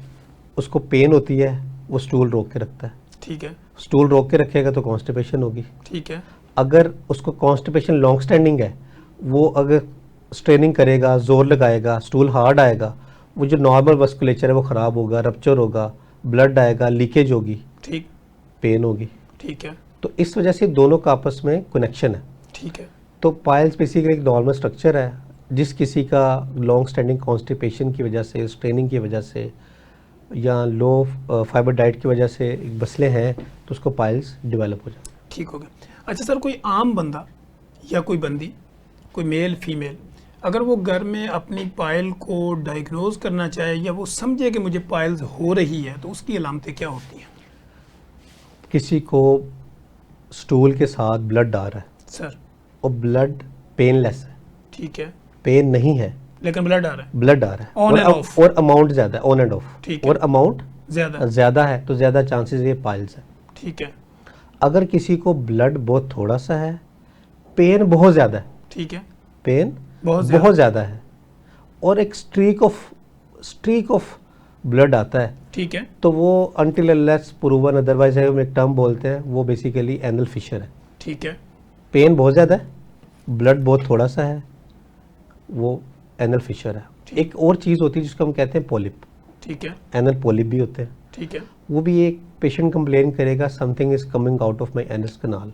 उसको पेन होती है, वो स्टूल रोक के रखता है। ठीक है स्टूल रोक के रखेगा तो कॉन्स्टिपेशन होगी। ठीक है अगर उसको कॉन्स्टिपेशन लॉन्ग स्टैंडिंग है, वो अगर स्ट्रेनिंग करेगा, जोर लगाएगा, स्टूल हार्ड आएगा, वो जो नॉर्मल वस्कुलेचर है वो ख़राब होगा, रप्चर होगा, ब्लड आएगा, लीकेज होगी, ठीक पेन होगी। ठीक है तो इस वजह से दोनों का आपस में कनेक्शन है। ठीक है तो पाइल्स बेसिकली एक नॉर्मल स्ट्रक्चर है, जिस किसी का लॉन्ग स्टैंडिंग कॉन्स्टिपेशन की वजह से, स्ट्रेनिंग की वजह से या लो फाइबर डाइट की वजह से मसले हैं तो उसको पाइल्स डेवलप हो जाते हैं। ठीक हो गया। अच्छा सर, कोई आम बंदा या कोई बंदी, कोई मेल फीमेल, अगर वो घर में अपनी पायल को डायग्नोज करना चाहे या वो समझे कि मुझे पायल्स हो रही है, तो उसकी अलामतें क्या होती हैं? किसी को स्टूल के साथ ब्लड आ रहा है सर और ब्लड पेनलेस है, ठीक है, पेन नहीं है, लेकिन ब्लड आ रहा है, ब्लड आ रहा है On and off. और अमाउंट ज़्यादा है, ऑन एंड ऑफ, ठीक है। और अमाउंट ज़्यादा। ज़्यादा है तो ज़्यादा चांसेस ये पाइल्स है। ठीक है अगर किसी को ब्लड बहुत थोड़ा सा है, पेन बहुत ज़्यादा है, ठीक है, पेन बहुत बहुत ज़्यादा है, और एक स्ट्रीक ऑफ ब्लड आता है, ठीक है, तो वो अनटिल अनलेस प्रूवन अदरवाइज है, हम एक टर्म बोलते हैं, वो बेसिकली एनल फिशर है। ठीक है, पेन बहुत ज़्यादा है, ब्लड बहुत थोड़ा सा है, वो एनल फिशर है। ठीक। एक और चीज़ होती है जिसको हम कहते हैं पॉलिप, ठीक है, एनल पॉलिप भी होते हैं। ठीक है, वो भी एक पेशेंट कंप्लेन करेगा something is coming out of my anus canal,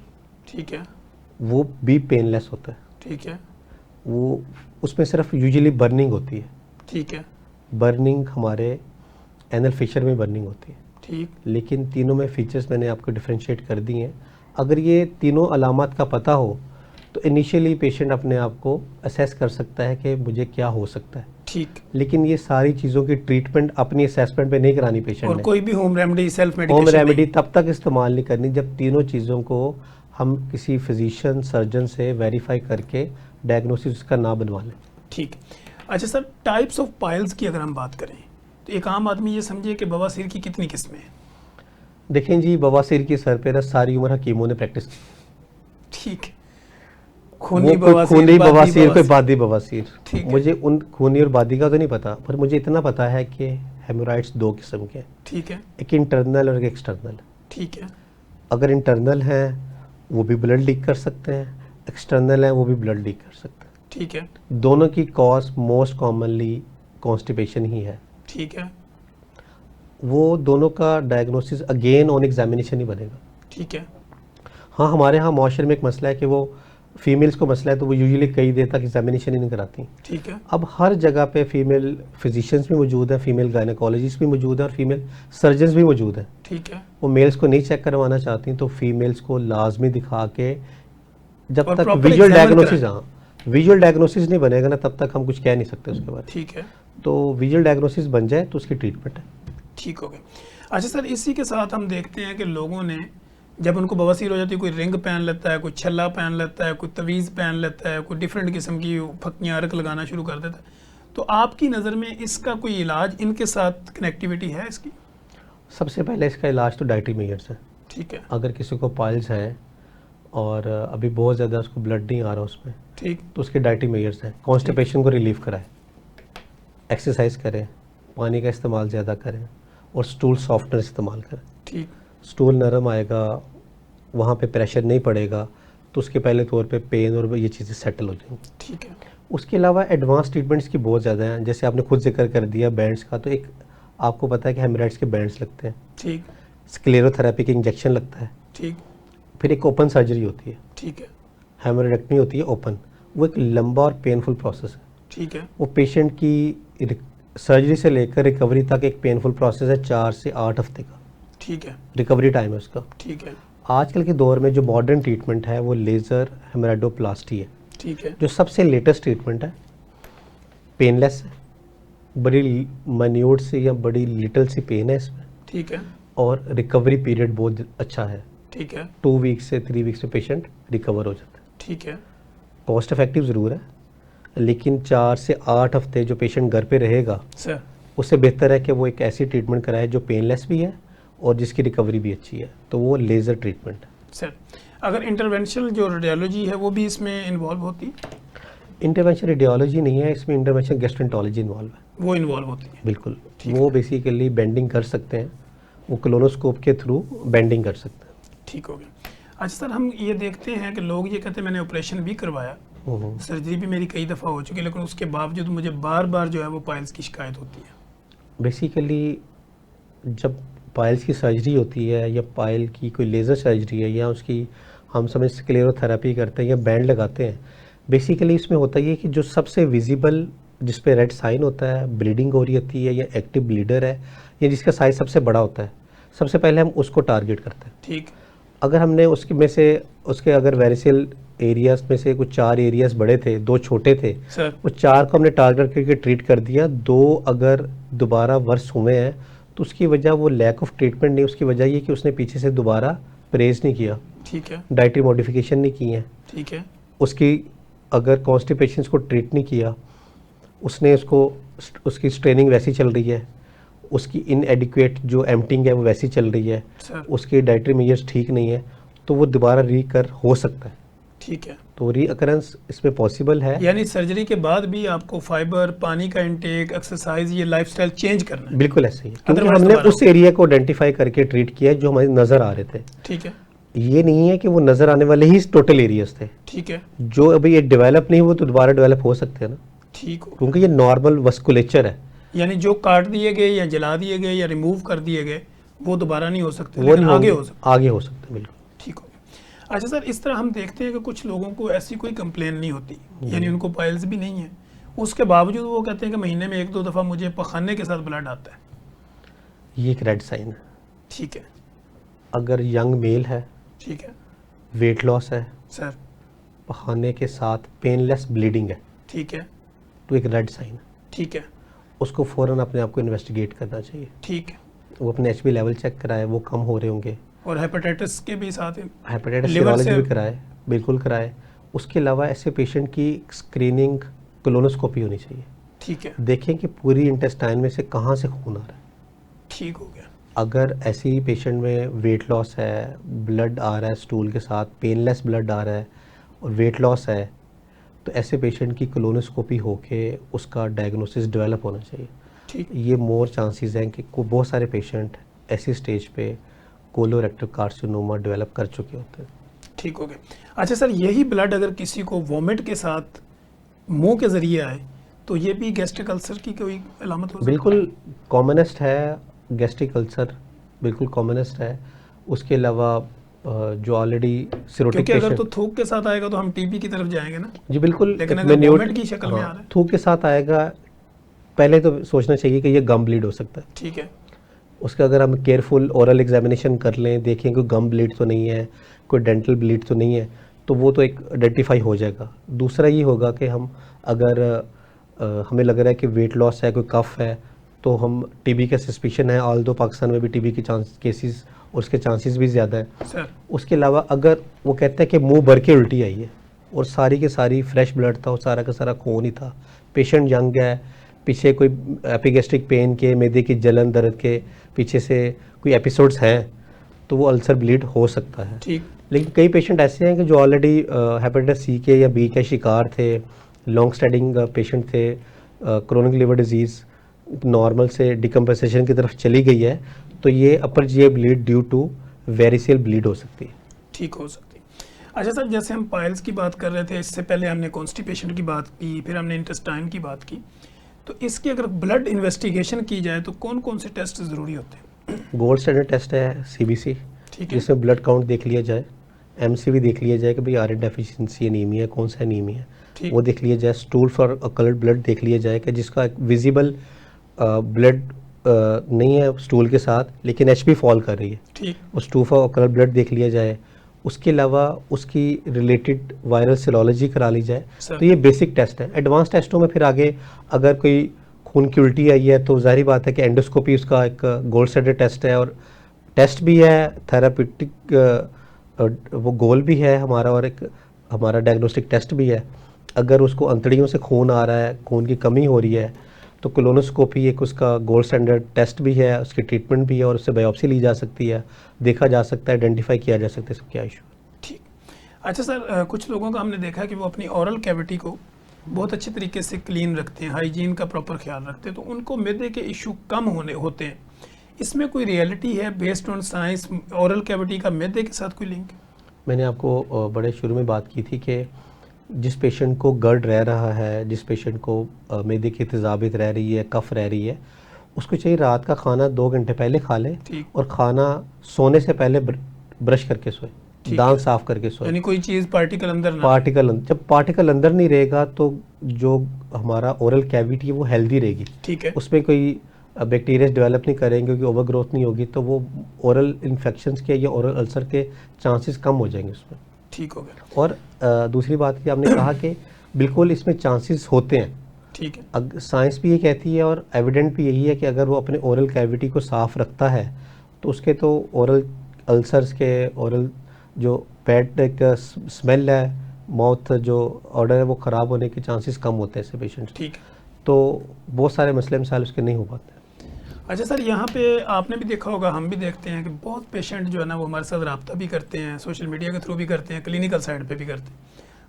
ठीक है, वो भी पेनलेस होता है। ठीक है, वो उसमें सिर्फ यूजुअली बर्निंग होती है, ठीक है, बर्निंग हमारे एनल फिशर में बर्निंग होती है। ठीक, लेकिन तीनों में फीचर्स मैंने आपको डिफ्रेंशिएट कर दिए हैं। अगर ये तीनों अलामत का पता हो तो इनिशियली पेशेंट अपने आप को असेस कर सकता है कि मुझे क्या हो सकता है। ठीक। लेकिन ये सारी चीज़ों की ट्रीटमेंट अपनी असेसमेंट पे नहीं करानी पेशेंट और ने। कोई भी home remedy, self home medication remedy तब तक इस्तेमाल नहीं करनी जब तीनों चीज़ों को हम किसी फिजिशियन सर्जन से वेरीफाई करके डायग्नोसिस उसका ना बनवा लें। ठीक। अच्छा सर, टाइप्स ऑफ पाइल्स की अगर हम बात करें तो एक आम आदमी ये समझे कि बवासीर की कितनी किस्में हैं? देखें जी, बवासीर की सर पे ना सारी उम्र हकीमों ने प्रैक्टिस की। ठीक। खूनी बवासीर पे बादी बवासीर। ठीक है। मुझे उन खूनी और बादी का तो नहीं पता, पर मुझे इतना पता है कि हेमोराइड्स दो किस्म के हैं, ठीक है, एक इंटरनल और एक एक्सटर्नल। ठीक है, अगर इंटरनल है वो भी ब्लड लीक कर सकते हैं, एक्सटर्नल है वो भी ब्लड लीक कर सकते हैं। ठीक है, दोनों की कॉज मोस्ट कॉमनली कॉन्स्टिपेशन ही है। ठीक है, वो दोनों का डायग्नोसिस अगेन ऑन एग्जामिनेशन ही बनेगा। ठीक है, हाँ, हमारे यहाँ माशरे में एक मसला है कि वो फीमेल्स को मसला है तो वो यूजुअली कई देर तक एग्जामिनेशन ही नहीं कराती। ठीक है, अब हर जगह पे फीमेल फिजिशियंस भी मौजूद हैं, फीमेल गायनेकोलॉजिस्ट भी मौजूद हैं और फीमेल सर्जन्स भी मौजूद हैं। ठीक है, वो मेल्स को नहीं चेक करवाना चाहती तो फीमेल्स को लाजमी दिखा के जब और तक proper विजुअल examine डायग्नोसिस, कराएं। हाँ, विजुअल डायग्नोसिस नहीं बनेगा ना तब तक हम कुछ कह नहीं सकते उसके बारे में। ठीक है, तो विजुअल डायग्नोसिस बन जाए तो उसकी ट्रीटमेंट है। ठीक हो गया। अच्छा सर, इसी के साथ हम देखते हैं कि लोगों ने जब उनको बवासीर हो जाती है, कोई रिंग पहन लेता है, कोई छल्ला पहन लेता है, कोई तवीज़ पहन लेता है, कोई डिफरेंट किस्म की फक्कियाँ अर्क लगाना शुरू कर देता है। तो आपकी नज़र में इसका कोई इलाज, इनके साथ कनेक्टिविटी है इसकी? सबसे पहले इसका इलाज तो डाइटरी मेजर्स है। ठीक है, अगर किसी को पाइल्स है और अभी बहुत ज़्यादा उसको ब्लड नहीं आ रहा उसमें, ठीक, तो उसके डाइटरी मेजर्स हैं। कॉन्स्टिपेशन को रिलीव कराएं, एक्सरसाइज करें, पानी का इस्तेमाल ज़्यादा करें और स्टूल सॉफ्टनर इस्तेमाल करें। ठीक, स्टूल नरम आएगा, वहाँ पे प्रेशर नहीं पड़ेगा, तो उसके पहले तौर पे पेन और ये चीज़ें सेटल हो जाएंगी। ठीक है, उसके अलावा एडवांस ट्रीटमेंट्स की बहुत ज़्यादा हैं, जैसे आपने खुद जिक्र कर दिया बैंड्स का, तो एक आपको पता है कि हेमराइड्स के बैंड्स लगते हैं, ठीक, स्क्लेरोथेरेपी के इंजेक्शन लगता है, ठीक, फिर एक ओपन सर्जरी होती है, ठीक है, हेमोरेक्टमी होती है ओपन। वो एक लंबा और पेनफुल प्रोसेस है। ठीक है, वो पेशेंट की सर्जरी से लेकर रिकवरी तक एक पेनफुल प्रोसेस है, 4 से 8 हफ्ते का ठीक है, रिकवरी टाइम है उसका। ठीक है, आजकल के दौर में जो मॉडर्न ट्रीटमेंट है वो लेज़र हेमराइडोप्लास्टी है, ठीक है, जो सबसे लेटेस्ट ट्रीटमेंट है, पेनलेस है, बड़ी माइन्यूट सी या बड़ी लिटिल सी पेन है इसमें, ठीक है, और रिकवरी पीरियड बहुत अच्छा है। ठीक है, 2 वीक से 3 वीक्स में पेशेंट रिकवर हो जाता है। ठीक है, कॉस्ट इफेक्टिव ज़रूर है, लेकिन 4 से 8 हफ्ते जो पेशेंट घर पे रहेगा सर। उससे बेहतर है कि वो एक ऐसी ट्रीटमेंट कराए जो पेनलेस भी है और जिसकी रिकवरी भी अच्छी है, तो वो लेज़र ट्रीटमेंट है। सर, अगर इंटरवेंशनल जो रेडियोलॉजी है वो भी इसमें इन्वॉल्व होती है? इंटरवेंशन रेडियोलॉजी नहीं है, इसमें इंटरवेंशन गैस्ट्रोएंटरोलॉजी इन्वॉल्व है। वो इन्वॉल्व होती है, बिल्कुल, ठीक वो बेसिकली बेंडिंग कर सकते हैं, वो कोलोनोस्कोप के थ्रू बेंडिंग कर सकते हैं। ठीक हो गया। अच्छा सर, हम ये देखते हैं कि लोग ये कहते हैं मैंने ऑपरेशन भी करवाया, सर्जरी भी मेरी कई दफ़ा हो चुकी है, लेकिन उसके बावजूद मुझे बार बार जो है वो पाइल्स की शिकायत होती है। बेसिकली जब पाइल्स की सर्जरी होती है या पाइल की कोई लेज़र सर्जरी है या उसकी हम समझ स्क्लेरोथेरेपी करते हैं या बैंड लगाते हैं, बेसिकली इसमें होता ये है कि जो सबसे विजिबल जिस पे रेड साइन होता है, ब्लीडिंग हो रही होती है या एक्टिव ब्लीडर है या जिसका साइज सबसे बड़ा होता है, सबसे पहले हम उसको टारगेट करते हैं। ठीक। अगर हमने उसके में से उसके अगर वेरिसेल एरियाज में से कुछ 4 एरियाज बड़े थे, 2 छोटे थे, सर। वो 4 को हमने टारगेट करके ट्रीट कर दिया, 2 अगर दोबारा वर्स हुए हैं तो उसकी वजह वो लैक ऑफ ट्रीटमेंट नहीं, उसकी वजह ये कि उसने पीछे से दोबारा परहेज नहीं किया, ठीक है, डाइटरी मॉडिफिकेशन नहीं की है, ठीक है, उसकी अगर कॉन्स्टिपेशन को ट्रीट नहीं किया, उसने उसकी स्ट्रेनिंग वैसी चल रही है, उसकी इनएडिक्वेट जो एम्पटिंग है वो वैसी चल रही है, सर। उसकी डाइटरी मेजर्स ठीक नहीं है, तो वो दोबारा रीकर हो सकता है। ठीक है, तो रीअकरेंस इसमें पॉसिबल है। यानी सर्जरी के बाद भी आपको फाइबर, पानी का इंटेक, एक्सरसाइज, ये लाइफस्टाइल चेंज करना है। बिल्कुल ऐसे ही, क्योंकि Otherwise हमने दोबारा उस एरिया को आइडेंटिफाई करके ट्रीट किया है जो हमारे नज़र आ रहे थे। ठीक है, ये नहीं है कि वो नज़र आने वाले ही टोटल एरियाज थे, ठीक है, जो अभी ये डेवलप नहीं हुए तो दोबारा डेवलप हो सकते हैं ना, ठीक हो। क्योंकि ये नॉर्मल वस्कुलेचर है। यानी जो काट दिए गए या जला दिए गए या रिमूव कर दिए गए वो दोबारा नहीं हो सकते, वो लेकिन नहीं आगे होंगे, हो सकते। आगे हो सकते हैं, बिल्कुल। ठीक हो गया। अच्छा सर, इस तरह हम देखते हैं कि कुछ लोगों को ऐसी कोई कंप्लेन नहीं होती, यानी उनको पाइल्स भी नहीं है, उसके बावजूद वो कहते हैं कि महीने में 1-2 दफ़ा मुझे पखाने के साथ ब्लड आता है। ये एक रेड साइन है। ठीक है, अगर यंग मेल है, ठीक है, वेट लॉस है, सर। पखाने के साथ पेनलेस ब्लीडिंग है, ठीक है, तो एक रेड साइन है। ठीक है, उसको फ़ौरन अपने आप को इन्वेस्टिगेट करना चाहिए। ठीक है। वो अपने HB लेवल चेक कराए, वो कम हो रहे होंगे। और हेपेटाइटिस के भी साथ हैं? हेपेटाइटिस लिवर सीरोलॉजी से- भी कराए, बिल्कुल कराए। उसके अलावा ऐसे पेशेंट की स्क्रीनिंग कोलोनोस्कोपी होनी चाहिए, ठीक है, देखें कि पूरी इंटेस्टाइन में से कहाँ से खून आ रहा है। ठीक हो गया। अगर ऐसी पेशेंट में वेट लॉस है, ब्लड आ रहा है स्टूल के साथ, पेनलेस ब्लड आ रहा है और वेट लॉस है, तो ऐसे पेशेंट की कोलोनोस्कोपी होके उसका डायग्नोसिस डेवलप होना चाहिए। ठीक। ये मोर चांसेस हैं कि बहुत सारे पेशेंट ऐसी स्टेज पे कोलोरेक्टल कार्सिनोमा डेवलप कर चुके होते हैं। ठीक हो गया। अच्छा सर, यही ब्लड अगर किसी को वॉमिट के साथ मुंह के जरिए आए तो ये भी गैस्ट्रिक अल्सर की कोई अलामत हो सकती है? बिल्कुल कॉमनेस्ट है गैस्ट्रिक अल्सर, बिल्कुल कॉमनेस्ट है। उसके अलावा जो ऑलरेडी सिरोटिक क्योंकि अगर पेशेंट, तो थूक के साथ आएगा तो हम टीबी की तरफ जाएंगे ना, जी बिल्कुल, लेकिन एक अगर minute- वॉमिट की शक्ल में आ रहा है? थूक के साथ आएगा, पहले तो सोचना चाहिए कि ये गम ब्लीड हो सकता है। ठीक है, उसका अगर हम केयरफुल ओरल एग्जामिनेशन कर लें, देखें कोई गम ब्लीड तो नहीं है, कोई डेंटल ब्लीड तो नहीं है, तो वो तो एक आइडेंटिफाई हो जाएगा। दूसरा ये होगा कि हम अगर हमें लग रहा है कि वेट लॉस है, कोई कफ है, तो हम टीबी का सस्पिशन है, ऑल दो पाकिस्तान में भी टीबी के केसेस और उसके चांसेस भी ज़्यादा है। सर। उसके अलावा अगर वो कहता है कि मुंह भर के उल्टी आई है और सारी के सारी फ्रेश ब्लड था और सारा का सारा खून ही था, पेशेंट यंग है, पीछे कोई एपिगैस्ट्रिक पेन के, मैदे की जलन दर्द के पीछे से कोई एपिसोड्स हैं, तो वो अल्सर ब्लीड हो सकता है। ठीक। लेकिन कई पेशेंट ऐसे हैं कि जो ऑलरेडी हेपेटाइटिस सी के या बी के शिकार थे, लॉन्ग स्टैंडिंग पेशेंट थे, क्रोनिक लिवर डिजीज़ नॉर्मल से डिकम्पेंसेशन की तरफ चली गई है, तो ये upper GI bleed due to variceal bleed हो सकती है। ठीक हो सकती है। अच्छा सर, जैसे हम पाइल्स की बात कर रहे थे, इससे पहले हमने कॉन्स्टिपेशन की बात की, फिर हमने इंटेस्टाइन की बात की, तो इसकी अगर ब्लड इन्वेस्टिगेशन की जाए तो कौन कौन से टेस्ट ज़रूरी होते हैं? गोल्ड स्टैंडर्ड टेस्ट है CBC, ठीक है, जिसमें ब्लड काउंट देख लिया जाए, MCV देख लिया जाए कि भाई आयरन डेफिशिएंसी एनीमिया है, कौन सा एनीमिया है, ठीक। वो देख लिया जाए। स्टूल फॉर कलर्ड ब्लड देख लिया जाए कि जिसका एक विजिबल ब्लड नहीं है स्टूल के साथ, लेकिन एचबी फॉल कर रही है, ठीक उस टू फॉर कलर ब्लड देख लिया जाए, उसके अलावा उसकी रिलेटेड वायरल सेरोलॉजी करा ली जाए। सर। तो ये बेसिक टेस्ट है। एडवांस टेस्टों में फिर आगे अगर कोई खून की उल्टी आई है तो जाहिर बात है कि एंडोस्कोपी उसका एक गोल्ड स्टैंडर्ड टेस्ट है, और टेस्ट भी है थेराप्यूटिक, वो गोल भी है हमारा, और एक हमारा डायग्नोस्टिक टेस्ट भी है। अगर उसको अंतड़ियों से खून आ रहा है, खून की कमी हो रही है, तो कोलोनोस्कोपी एक उसका गोल्ड स्टैंडर्ड टेस्ट भी है, उसकी ट्रीटमेंट भी है, और उससे बायोप्सी ली जा सकती है, देखा जा सकता है, आइडेंटिफाई किया जा सकता है इसका क्या इशू। ठीक। अच्छा सर, कुछ लोगों का हमने देखा है कि वो अपनी ओरल कैविटी को बहुत अच्छे तरीके से क्लीन रखते हैं, हाइजीन का प्रॉपर ख्याल रखते हैं, तो उनको मैदे के इशू कम होते हैं। इसमें कोई रियलिटी है based on science? Oral cavity का मैदे के साथ कोई लिंक? मैंने आपको बड़े शुरू में बात की थी कि जिस पेशेंट को गर्ड रह रहा है, जिस पेशेंट को मैदे की तेज़ाबियत रह रही है, कफ रह रही है, उसको चाहिए रात का खाना 2 घंटे पहले खा ले, ठीक। और खाना सोने से पहले ब्रश करके सोए, दांत साफ करके सोए। यानी कोई चीज़ पार्टिकल अंदर ना? जब पार्टिकल अंदर नहीं रहेगा तो जो हमारा ओरल कैविटी है वो हेल्दी रहेगी, ठीक है। उसमें कोई बैक्टीरिया डेवलप नहीं करेंगे, क्योंकि ओवर ग्रोथ नहीं होगी, तो वो ओरल इन्फेक्शंस के या ओरल अल्सर के चांसेस कम हो जाएंगे उसमें। ठीक हो गया। और दूसरी बात कि आपने कहा कि बिल्कुल इसमें चांसेस होते हैं, ठीक है। साइंस भी ये कहती है और एविडेंट भी यही है कि अगर वो अपने ओरल कैविटी को साफ रखता है तो उसके तो ओरल अल्सर्स के, ओरल जो बैड एक स्मेल है, माउथ जो ऑर्डर है वो ख़राब होने के चांसेस कम होते हैं ऐसे पेशेंट्स। ठीक है। तो बहुत सारे मसले मसाइल उसके नहीं हो पाते। अच्छा सर, यहाँ पे आपने भी देखा होगा, हम भी देखते हैं कि बहुत पेशेंट जो है ना वो हमारे साथ रब्ता भी करते हैं, सोशल मीडिया के थ्रू भी करते हैं, क्लिनिकल साइड पे भी करते हैं।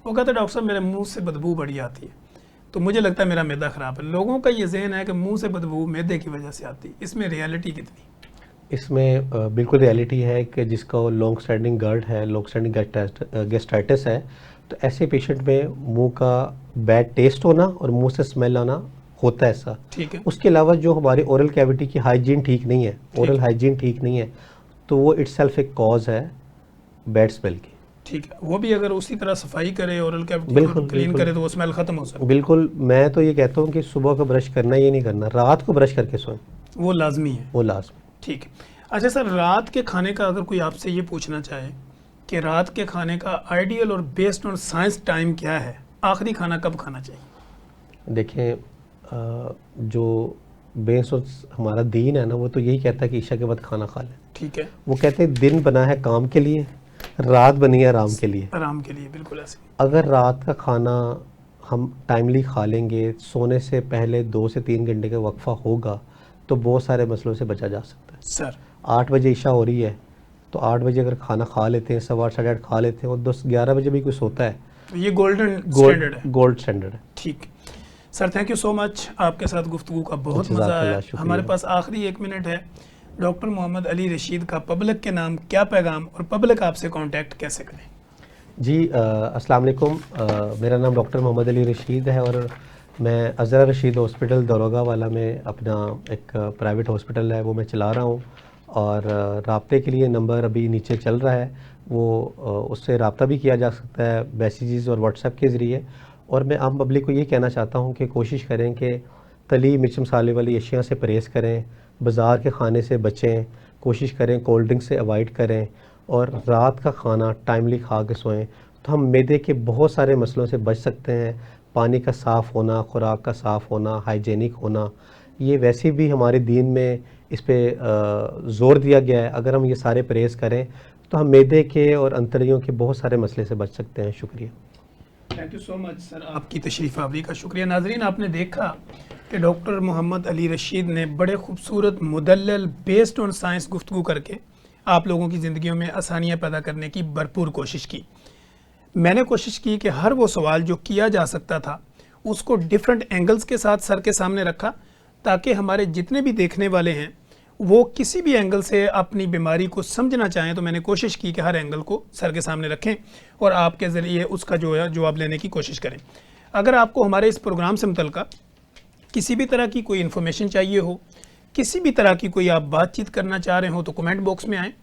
वो कहते हैं डॉक्टर साहब मेरे मुंह से बदबू बड़ी आती है, तो मुझे लगता है मेरा मैदा ख़राब है। लोगों का ये जहन है कि मुंह से बदबू मैदे की वजह से आती है, इसमें रियलिटी कितनी? इसमें बिल्कुल रियलिटी है कि जिसका लॉन्ग स्टैंडिंग गर्ड है, लॉन्ग स्टैंडिंग गैस्ट्राइटिस है, तो ऐसे पेशेंट में मुंह का बैड टेस्ट होना और मुंह से स्मेल आना होता है ऐसा। ठीक है। उसके अलावा जो हमारी ओरल कैविटी की हाइजीन ठीक नहीं है, ओरल हाइजीन ठीक नहीं है, तो वो इटसेल्फ एक कॉज है बैड स्मेल की। ठीक है। वो भी अगर उसी तरह सफाई करे, ओरल कैविटी बिल्कुल, को क्लीन बिल्कुल। करे, तो वो स्मेल खत्म हो सकती बिल्कुल। मैं तो ये कहता हूँ कि सुबह का ब्रश करना ये नहीं करना, रात को ब्रश करके सोएं, है, वो लाजमी है। वो लाजमी। ठीक है। अच्छा सर, रात के खाने का अगर कोई आपसे ये पूछना चाहे कि रात के खाने का आइडियल और बेस्ड ऑन साइंस टाइम क्या है, आखिरी खाना कब खाना चाहिए? देखें, जो बेस और हमारा दीन है ना, वो तो यही कहता है कि ईशा के बाद खाना खा लें। ठीक है। वो कहते हैं दिन बना है काम के लिए, रात बनी है आराम के लिए। आराम के लिए, बिल्कुल ऐसे। अगर रात का खाना हम टाइमली खा लेंगे, सोने से पहले 2 से 3 घंटे का वक्फा होगा, तो बहुत सारे मसलों से बचा जा सकता है। सर 8 बजे ईशा हो रही है, तो 8 बजे अगर खाना खा लेते हैं, 8:15 साढ़े 8 खा लेते हैं, और 10-11 बजे भी कोई सोता है, तो ये गोल्डन स्टैंडर्ड है। गोल्ड स्टैंडर्ड है। ठीक। Sir thank you so much, आपके साथ गुफ्तगू का बहुत जज़ाकल्लाह, मज़ा आया। शुक्रिया। हमारे पास आखिरी 1 मिनट है। डॉक्टर मोहम्मद अली रशीद का पब्लिक के नाम क्या पैगाम, और पब्लिक आपसे कांटेक्ट कैसे करें? जी, अस्सलाम वालेकुम। मेरा नाम डॉक्टर मोहम्मद अली रशीद है, और मैं अज़रा रशीद हॉस्पिटल दरोगा वाला में अपना एक प्राइवेट हॉस्पिटल है वो मैं चला रहा हूँ, और राब्ते के लिए नंबर अभी नीचे चल रहा है, वो उससे रब्ता भी किया जा सकता है मैसेजेस और व्हाट्सएप के ज़रिए। और मैं आम पब्लिक को ये कहना चाहता हूँ कि कोशिश करें कि तली मिर्च मसाले वाली अशिया से परहेज़ करें, बाज़ार के खाने से बचें, कोशिश करें कोल्ड ड्रिंक से अवॉइड करें, और रात का खाना टाइमली खा के सोएं, तो हम मैदे के बहुत सारे मसलों से बच सकते हैं। पानी का साफ़ होना, खुराक का साफ़ होना, हाइजेनिक होना, ये वैसे भी हमारे दीन में इस पर ज़ोर दिया गया है। अगर हम ये सारे परहेज़ करें तो हम मैदे के और अंतड़ियों के बहुत सारे मसले से बच सकते हैं। शुक्रिया। Thank you so much sir, आपकी तशरीफ़ आवरी का शुक्रिया। नाजरीन, आपने देखा कि डॉक्टर मोहम्मद अली रशीद ने बड़े खूबसूरत मुदल्लल बेस्ड ऑन साइंस गुफ्तगू करके आप लोगों की ज़िंदगियों में आसानियाँ पैदा करने की भरपूर कोशिश की। मैंने कोशिश की कि हर वो सवाल जो किया जा सकता था उसको डिफरेंट एंगल्स के साथ सर के सामने रखा, ताकि हमारे जितने भी देखने वाले हैं वो किसी भी एंगल से अपनी बीमारी को समझना चाहें, तो मैंने कोशिश की कि हर एंगल को सर के सामने रखें और आपके ज़रिए उसका जो है जवाब लेने की कोशिश करें। अगर आपको हमारे इस प्रोग्राम से मुतल्लिक़ किसी भी तरह की कोई इन्फॉर्मेशन चाहिए हो, किसी भी तरह की कोई आप बातचीत करना चाह रहे हो, तो कमेंट बॉक्स में आएँ,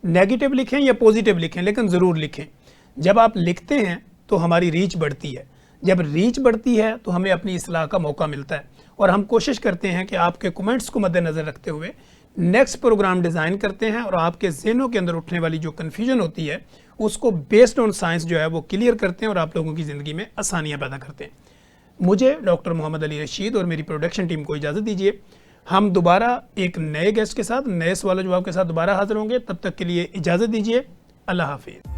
नेगेटिव लिखें या पॉजिटिव लिखें, लेकिन ज़रूर लिखें। जब आप लिखते हैं तो हमारी रीच बढ़ती है, जब रीच बढ़ती है तो हमें अपनी इस्लाह का मौका मिलता है, और हम कोशिश करते हैं कि आपके कमेंट्स को मद्देनज़र रखते हुए नेक्स्ट प्रोग्राम डिज़ाइन करते हैं और आपके ज़हनों के अंदर उठने वाली जो कन्फ्यूजन होती है उसको बेस्ड ऑन साइंस जो है वो क्लियर करते हैं और आप लोगों की ज़िंदगी में आसानियाँ पैदा करते हैं। मुझे डॉक्टर मोहम्मद अली रशीद और मेरी प्रोडक्शन टीम को इजाज़त दीजिए। हम दोबारा एक नए गेस्ट के साथ, नए सवाल जवाब के साथ दोबारा हाजिर होंगे। तब तक के लिए इजाज़त दीजिए। अल्लाह हाफिज़।